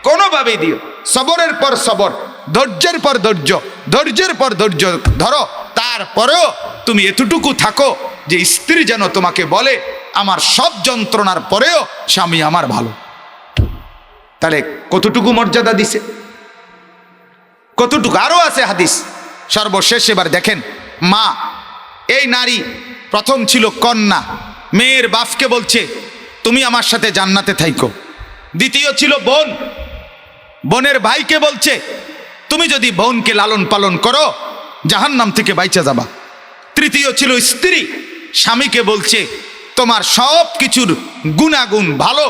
কোনোভাবেই দিও। সবরের পর সবর, ধৈর্যের পর ধৈর্য, ধৈর্যের পর ধৈর্য ধরো, তারপরেও তুমি এতটুকু থাকো যে স্ত্রী যেন তোমাকে বলে আমার সব যন্ত্রণার পরেও স্বামী আমার ভালো। তাহলে কতটুকু মর্যাদা দিছে, কতটুকু। আরো আছে হাদিস। সর্বশেষ এবার দেখেন, মা, এই নারী প্রথম ছিল কন্যা, মেয়ের বাপকে বলছে তুমি আমার সাথে জান্নাতে থাইকো। দ্বিতীয় ছিল বোন, বোনের ভাইকে বলছে তুমি যদি বোনকে লালন পালন করো জাহান্নাম থেকে বাইচা যাবা। তৃতীয় ছিল স্ত্রী, স্বামীকে বলছে তোমার সব কিছুর গুণাগুণ, ভালো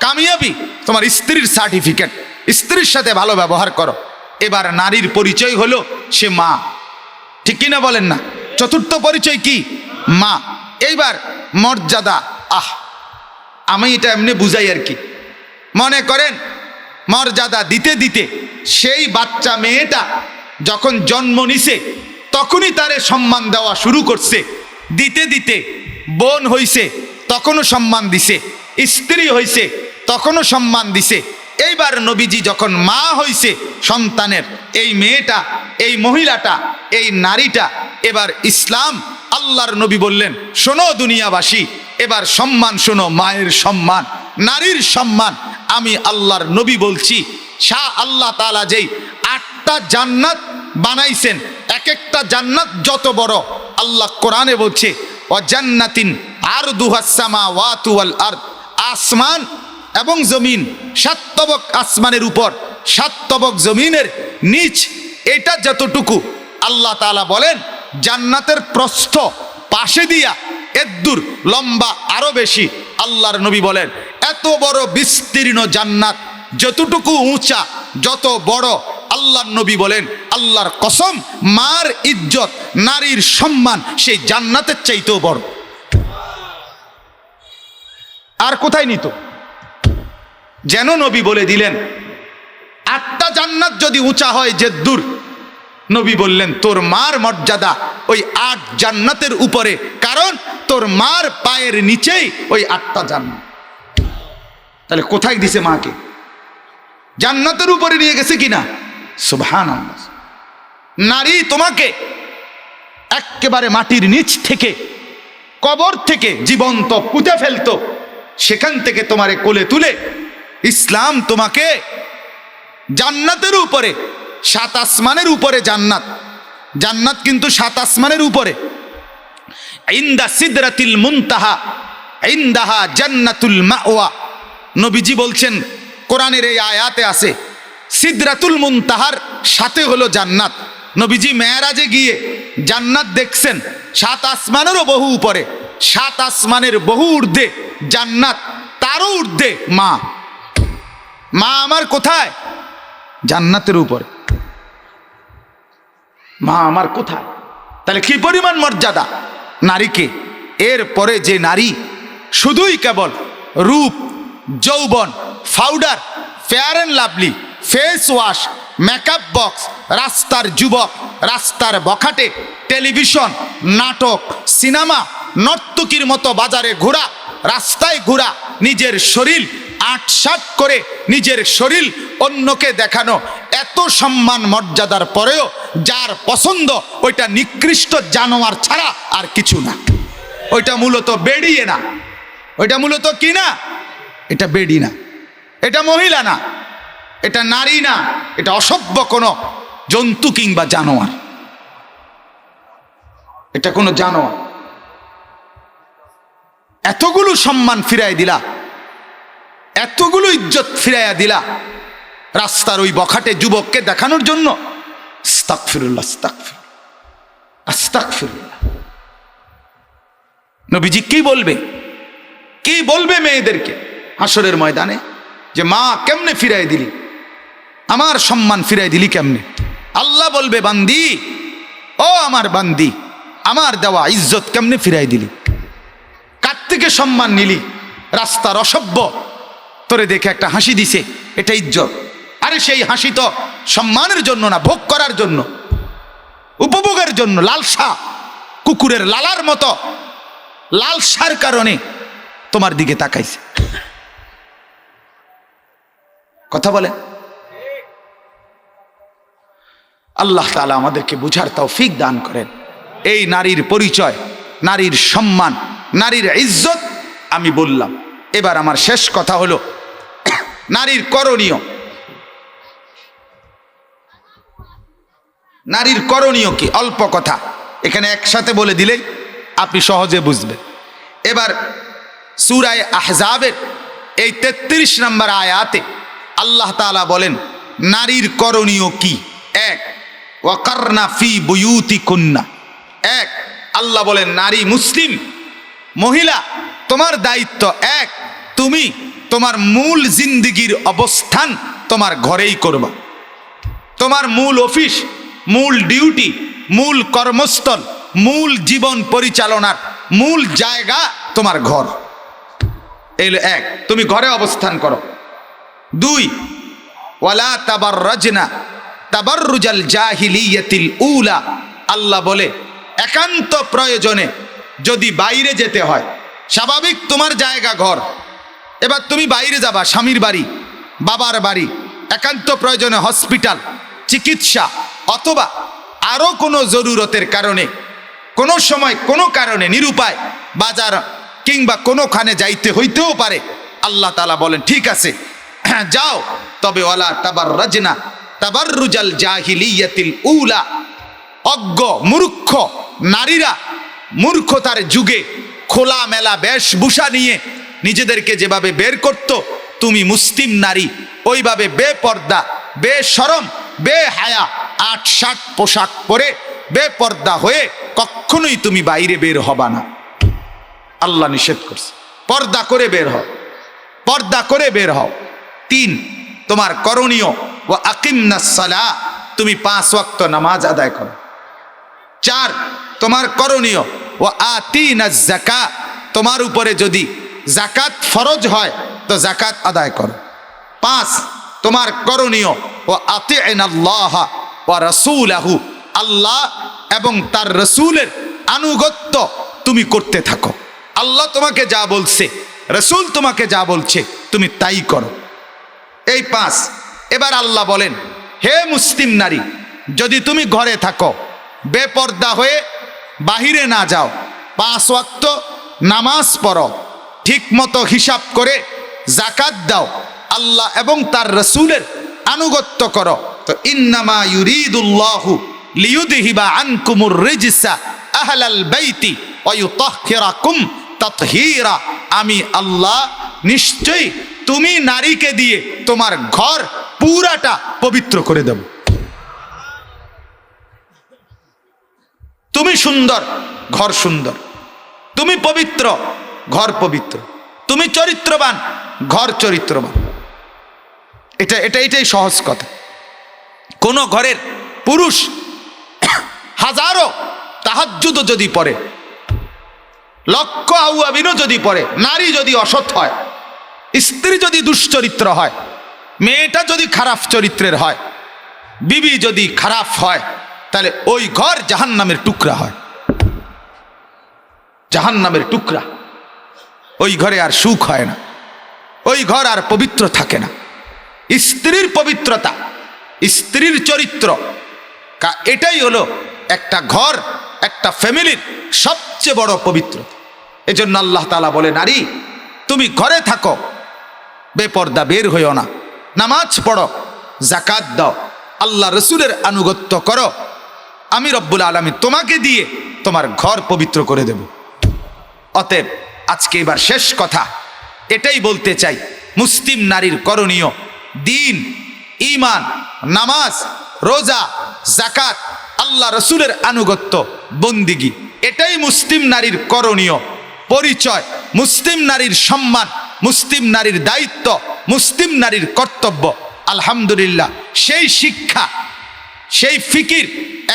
কামিয়াবি তোমার স্ত্রীর সার্টিফিকেট, স্ত্রীর সাথে ভালো ব্যবহার করো। এবার নারীর পরিচয় হলো সে মা, ঠিক কিনা বলেন না? চতুর্থ পরিচয় কি? মা। এইবার মর্যাদা, আমি এটা এমনি বুঝাই আর কি, মনে করেন মর্যাদা দিতে দিতে সেই বাচ্চা মেয়েটা যখন জন্ম নিছে তখনই তারে সম্মান দেওয়া শুরু করছে। দিতে দিতে বোন হইছে, তখনও সম্মান দিছে, স্ত্রী হইছে, তখনও সম্মান দিছে। এইবার নবীজি যখন মা হইছে সন্তানের, এই মেয়েটা, এই মহিলাটা, এই নারীটা, এবার ইসলাম, আল্লাহর নবী বললেন, শোনো দুনিয়াবাসী, এবার সম্মান শোনো, মায়ের সম্মান, নারীর সম্মান। আমি আল্লাহর নবী বলছি, শাহ আল্লাহ তাআলা যেই 8টা জান্নাত বানাইছেন, এক একটা জান্নাত যত বড়, আল্লাহ কোরআনে বলছে ওয়া জান্নাতিন আরদুহাস সামাওয়াতু ওয়াল আরদ, আসমান এবং জমিন, 7 তবক আসমানের উপর, 7 তবক জমিনের নিচ, এটা যতটুকু, আল্লাহ তাআলা বলেন জান্নাতের প্রস্থ পাশে দিয়া এদ্দুর, লম্বা আরো বেশি। আল্লাহর নবী বলেন এত বড় বিস্তীর্ণ জান্নাত, যতটুকু উঁচা, যত বড়, আল্লাহর নবী বলেন আল্লাহর কসম, মার ইজ্জত, নারীর সম্মান সেই জান্নাতের চাইতেও বড়। আর কোথায় নিত? যেন নবী বলে দিলেন 8টা জান্নাত যদি উঁচা হয় যে দূর, নবী বললেন তোর মার মর্যাদা ওই 8 জান্নাতের উপরে, কারণ তোর মার পায়ের নিচেই ওই 8টা জান্নাত। তাহলে কোথায় দিছে মাকে? জান্নাতের উপরে নিয়ে গেছে কিনা? সুবহানাল্লাহ। নারী তোমাকে একেবারে মাটির নিচ থেকে, কবর থেকে জীবন্ত পুঁতে ফেলতো, সেখান থেকে তোমারে কোলে তুলে ইসলাম তোমাকে জান্নাতের উপরে, 7 আসমানের উপরে জান্নাত, জান্নাত কিন্তু 7 আসমানের উপরে, ইনদা সিদরাতিল মুনতাহা ইনদাহা জান্নাতুল মাওয়া। নবীজি বলছেন, কোরআনের এই আয়াতে আছে, সিদরাতুল মুনতাহার সাথে হলো জান্নাত। নবীজি মেরাজে গিয়ে জান্নাত দেখছেন, 7 আসমানেরও বহু উপরে, 7 আসমানের বহু ঊর্ধ্বে জান্নাত, তারও ঊর্ধ্বে মা। মা আমার কোথায়? জান্নাতের উপরে। মা আমার কোথায়? তাহলে কি পরিমাণ মর্যাদা নারীকে। এরপরে যে নারী শুধুই কেবল রূপ, যৌবন, powder, fair and lovely, face wash, makeup box, রাস্তার যুবক, রাস্তার বখাটে, টেলিভিশন, নাটক, সিনেমা, নর্তকীর মতো বাজারে ঘোরা, রাস্তায় ঘোরা, নিজের শরীর আটসাট করে নিজের শরীর অন্যকে দেখানো, এত সম্মান মর্যাদার পরেও যার পছন্দ ওইটা নিকৃষ্ট জানোয়ার ছাড়া আর কিছু না। ওইটা মূলত বেড়িয়ে না, ওইটা মূলত কি না? এটা বেড়ি না, এটা মহিলা না, এটা নারী না, এটা অসভ্য কোনো জন্তু কিংবা জানোয়ার, এটা কোনো জানোয়ার। এতগুলো সম্মান ফিরাই দিলা, এতগুলো ইজ্জত ফিরাইয়া দিলা রাস্তার ওই বখাটে যুবককে দেখানোর জন্য। আস্তাগফিরুল্লাহ, আস্তাগফিরুল্লাহ, আস্তাগফিরুল্লাহ। নবীজি কি বলবে? কি বলবে মেয়েদেরকে হাসরের ময়দানে? যে মা কেমনে ফিরাই দিলি, আমার সম্মান ফিরাই দিলি কেমনে? আল্লাহ বলবে, বান্দি, ও আমার বান্দি, আমার দেওয়া ইজ্জত কেমনে ফিরাই দিলি? কার থেকে সম্মান নিলি? রাস্তার অসভ্য তোরে দেখে একটা হাসি দিছে, এটা ইজ্জত। আরে সেই হাসি তো সম্মানের জন্য না, ভোগ করার জন্য, উপভোগের জন্য। লালসা, কুকুরের লালার মতো লালসার কারণে তোমার দিকে তাকাইছে। কথা বলে। আল্লাহ তাআলা আমাদেরকে বুঝার তৌফিক দান করেন। এই নারীর পরিচয়, নারীর সম্মান, নারীর ইজ্জত আমি বললাম। এবার আমার শেষ কথা হলো নারীর করণীয়। নারীর করণীয় কি? অল্প কথা, এখানে একসাথে বলে দিলেই আপনি সহজে বুঝবেন। এবার সূরা আহজাবের এই 33 নম্বর আয়াতে আল্লাহ তাআলা বলেন নারীর করণীয় কি। 1, ওয়াকারনা ফি বুয়ুতিকুন্না। 1, আল্লাহ বলেন নারী মুসলিম মহিলা তোমার দায়িত্ব 1, তুমি তোমার মূল জিন্দেগির অবস্থান তোমার ঘরেই করবা। তোমার মূল অফিস, মূল ডিউটি, মূল কর্মস্থল, মূল জীবন পরিচালনার মূল জায়গা তোমার ঘর। এই 1, তুমি ঘরে অবস্থান করো। 2, ওয়ালা তাবাররাজনা তাবাররুজাল জাহিলিয়াতিল উলা। আল্লাহ বলে একান্ত প্রয়োজনে যদি বাইরে যেতে হয়, স্বাভাবিক তোমার জায়গা ঘর, এবার তুমি বাইরে যাবা, স্বামীর বাড়ি, বাবার বাড়ি, একান্ত প্রয়োজনে হসপিটাল, চিকিৎসা, অথবা আরও কোনো জরুরতের কারণে কোনো সময় কোনো কারণে নিরুপায় বাজার কিংবা কোনোখানে যাইতে হইতেও পারে। আল্লাহ তাআলা বলেন ঠিক আছে যাও, তবে ওয়ালা তাবাররাজনা তাবাররুজাল জাহিলিয়াতিল উলা। অজ্ঞ মূর্খ নারীরা মূর্খতার যুগে খোলামেলা বেশভূষা নিয়ে নিজেদেরকে যেভাবে বের করত, তুমি মুসলিম নারী ওইভাবে বেপর্দা, বেশরম, বেহায়া ৮-৬০ পোশাক পরে বেপর্দা হয়ে কখনোই তুমি বাইরে বের হবা না। আল্লাহ নিষেধ করছে, পর্দা করে বের হও, পর্দা করে বের হও। ৩, তোমার করণীয় ওয়া আকিমনাস সালাহ, তুমি 5 ওয়াক্ত নামাজ আদায় করো। 4, তোমার করণীয় ওয়া আতিনাজ যাকাত, তোমার উপরে যদি যাকাত ফরজ হয় তো যাকাত আদায় করো। 5, তোমার করণীয় ওয়া আতিনাল্লাহ ওয়া রাসূলাহু, আল্লাহ এবং তার রসুলের আনুগত্য তুমি করতে থাকো। আল্লাহ তোমাকে যা বলছে, রসুল তোমাকে যা বলছে তুমি তাই করো। এই 5। এবার আল্লাহ বলেন, হে মুসলিম নারী, যদি তুমি ঘরে থাকো, বেপর্দা হয়ে বাহিরে না যাও, 5 ওয়াক্ত নামাজ পড়ো, ঠিক মতো হিসাব করে যাকাত দাও, আল্লাহ এবং তার রসুলের আনুগত্য করো, তো ইন্নামা ইউরিদুল্লাহু লিয়ুযহিবা আনকুমুর রিজসা আহলাল বাইতি ওয়া ইউতাহহিরাকুম তাতহীরা, আমি আল্লাহ নিশ্চয়ই তুমি নারীকে দিয়ে তোমার ঘর পুরাটা পবিত্র করে দেব। তুমি সুন্দর, ঘর সুন্দর, তুমি পবিত্র, ঘর পবিত্র, তুমি চরিত্রবান, ঘর চরিত্রবান। এটাই সহজ কথা। কোন ঘরের পুরুষ হাজারো তাহাজ্জুদ যদি পড়ে, লক্ষ আউয়াবিনও যদি পড়ে, নারী যদি অসৎ হয়, স্ত্রী যদি দুশ্চরিত্র হয়, মেয়েটা যদি খারাপ চরিত্রের হয়, বিবি যদি খারাপ হয়, তাহলে ওই ঘর জাহান্নামের টুকরা হয়, জাহান্নামের টুকরা। ওই ঘরে আর সুখ হয় না, ওই ঘর আর পবিত্র থাকে না। স্ত্রীর পবিত্রতা, স্ত্রীর চরিত্র, এটাই হলো একটা ঘর, একটা ফ্যামিলির সবচেয়ে বড় পবিত্রতা। এজন্য আল্লাহ তাআলা বলে, নারী তুমি ঘরে থাকো, বেপর্দা বের হইও না, নামাজ পড়ো, যাকাত দাও, আল্লাহ রসুলের আনুগত্য করো, আমি রব্বুল আলামিন তোমাকে দিয়ে তোমার ঘর পবিত্র করে দেব। অতএব আজকে এবার শেষ কথা এটাই বলতে চাই, মুসলিম নারীর করণীয় দিন, ঈমান, নামাজ, রোজা, যাকাত, আল্লাহ রসুলের আনুগত্য, বন্দিগি, এটাই মুসলিম নারীর করণীয় পরিচয়, মুসলিম নারীর সম্মান, মুসলিম নারীর দায়িত্ব, মুসলিম নারীর কর্তব্য। আলহামদুলিল্লাহ, সেই শিক্ষা, সেই ফিকির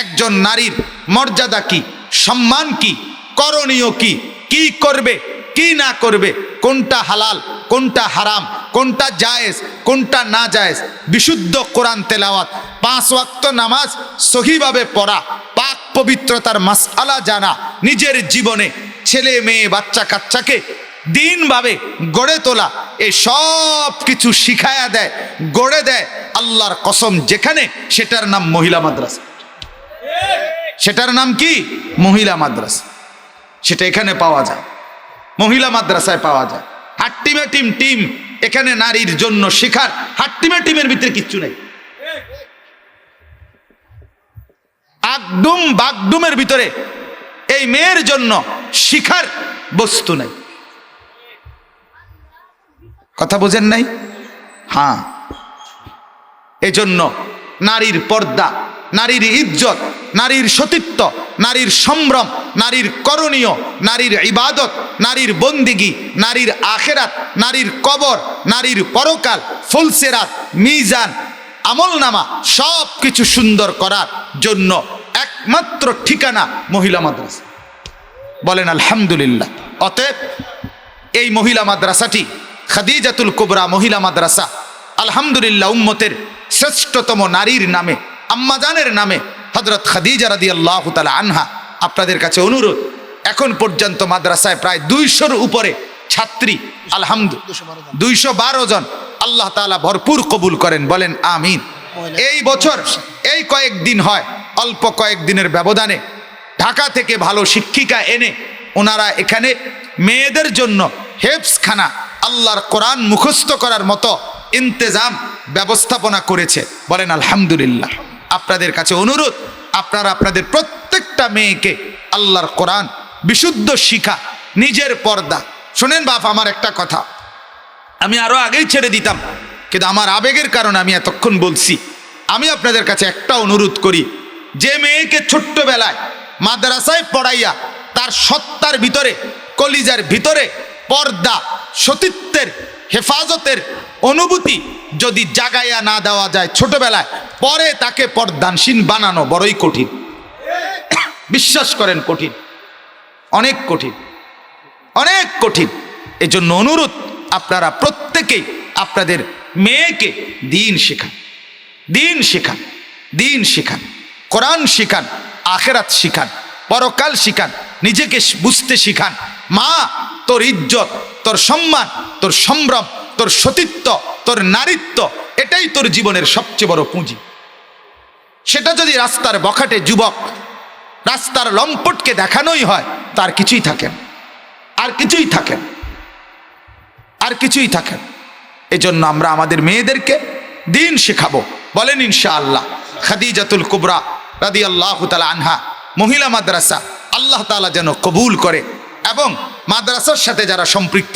একজন নারীর মর্যাদা কি, সম্মান কি, করণীয় কি, কি করবে কি না করবে, কোনটা হালাল কোনটা হারাম, কোনটা জায়েজ কোনটা না জায়েজ, বিশুদ্ধ কোরআন তেলাওয়াত, 5 ওয়াক্ত নামাজ সহিভাবে পড়া, পাক পবিত্রতার মাসআলা জানা, নিজের জীবনে ছেলে মেয়ে বাচ্চা কাচ্চাকে দিনভাবে গড়ে তোলা, এই সব কিছু শিখায়া দেয়, গড়ে দেয় আল্লাহর কসম। যেখানে সেটার নাম মহিলা মাদ্রাসা, সেটার নাম কি? মহিলা মাদ্রাসা। সেটা এখানে পাওয়া যায়, মহিলা মাদ্রাসায় পাওয়া যায়। হাট্টিমে টিম এখানে নারীর জন্য শেখার, হাট্টিমে টিমের ভিতরে কিচ্ছু নেই, আকডুম বাগডুমের ভিতরে এই মেয়ের জন্য শিখার বস্তু নাই। কথা বোঝেন নাই? হ্যাঁ, এজন্য নারীর পর্দা, নারীর ইজ্জত, নারীর সতীত্ব, নারীর সম্ভ্রম, নারীর করণীয়, নারীর ইবাদত, নারীর বন্দিগি, নারীর আখেরাত, নারীর কবর, নারীর পরকাল, ফুলসেরাত, মিজান, আমলনামা সব কিছু সুন্দর করার জন্য একমাত্র ঠিকানা মহিলা মাদ্রাসা। বলেন আলহামদুলিল্লাহ। অতএব এই মহিলা মাদ্রাসাটি খাদিজাতুল কুবরা মহিলা মাদ্রাসা আলহামদুলিল্লাহ উম্মতের শ্রেষ্ঠতম নারীর নামে, আম্মাজানের নামে, হযরত খাদিজা রাদিয়াল্লাহু তাআলা আনহা, আপনাদের কাছে অনুরোধ, এখন পর্যন্ত মাদ্রাসায় প্রায় 200-র উপরে ছাত্রী, আলহামদুলিল্লাহ 212 জন, আল্লাহ তাআলা ভরপুর কবুল করেন, বলেন আমিন। এই বছর এই কয়েকদিন হয়, অল্প কয়েকদিনের ব্যবধানে ঢাকা থেকে ভালো শিক্ষিকা এনে ওনারা এখানে মেয়েদের জন্য হেফজখানা, আল্লাহর কোরআন মুখস্থ করার মতো ইন্তেজাম ব্যবস্থাপনা করেছে, বলেন আলহামদুলিল্লাহ। আপনাদের কাছে অনুরোধ, আপনারা আপনাদের প্রত্যেকটা মেয়েকে আল্লাহর কোরআন বিশুদ্ধ শিখা, নিজের পর্দা। শোনেন বাপ, আমার একটা কথা আমি আরো আগেই ছেড়ে দিতাম, কিন্তু আমার আবেগের কারণে আমি এতক্ষণ বলছি। আমি আপনাদের কাছে একটা অনুরোধ করি, যে মেয়েকে ছোট্টবেলায় মাদ্রাসায় পড়াইয়া তার সত্তার ভিতরে, কলিজার ভিতরে পর্দা, সতীত্বের, হেফাজতের অনুভূতি যদি জাগাইয়া না দেওয়া যায় ছোটবেলায়, পরে তাকে পর্দানসীন বানানো বড়ই কঠিন। বিশ্বাস করেন, কঠিন, অনেক কঠিন, অনেক কঠিন। এজন্য অনুরোধ, আপনারা প্রত্যেকেই আপনাদের মেয়েকে দিন শেখান, দিন শেখান, দিন শেখান, কোরআন শিখান, আখেরাত শিখান, পরকাল শিখান, নিজেকে বুঝতে শিখান। মা, তোর ইজ্জত, তোর সম্মান, তোর সম্ভ্রম, তোর সতীত্ব, তোর নারীত্ব, এটাই তোর জীবনের সবচেয়ে বড় পুঁজি। সেটা যদি রাস্তার বখাটে যুবক, রাস্তার লম্পটকে দেখানোই হয়, তার কিছুই থাকেন, আর কিছুই থাকেন, আর কিছুই থাকেন। এজন্য আমরা আমাদের মেয়েদেরকে দিন শেখাবো, বলেন ইনশাআল্লাহ। খাদিজাতুল কুবরা রাদিয়াল্লাহু তাআলা আনহা মহিলা মাদ্রাসা আল্লাহ তাআলা যেন কবুল করে, এবং মাদ্রাসার সাথে যারা সম্পৃক্ত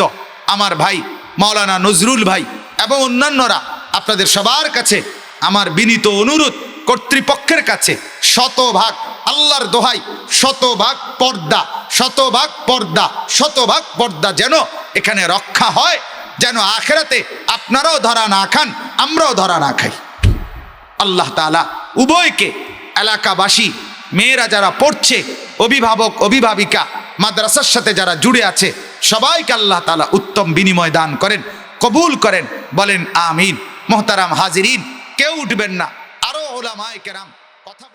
আমার ভাই মাওলানা নজরুল ভাই এবং অন্যান্যরা, আপনাদের সবার কাছে আমার বিনীত অনুরোধ, কর্তৃপক্ষের কাছে শতভাগ, আল্লাহর দোহাই, শতভাগ পর্দা, শতভাগ পর্দা, শতভাগ পর্দা যেন এখানে রক্ষা হয়, যেন আখেরাতে আপনারাও ধরা না খান, আমরাও ধরা না খাই। আল্লাহ তাআলা উভয়কে, এলাকাবাসী, মেয়েরা যারা পড়ছে, অভিভাবক অভিভাবিকা, মাদ্রাসার সাথে যারা জুড়ে আছে, সবাইকে আল্লাহ তাআলা উত্তম বিনিময় দান করেন, কবুল করেন, বলেন আমিন। মোহতারাম হাজিরিন, কেউ উঠবেন না, আরো উলামায়ে কেরাম কথা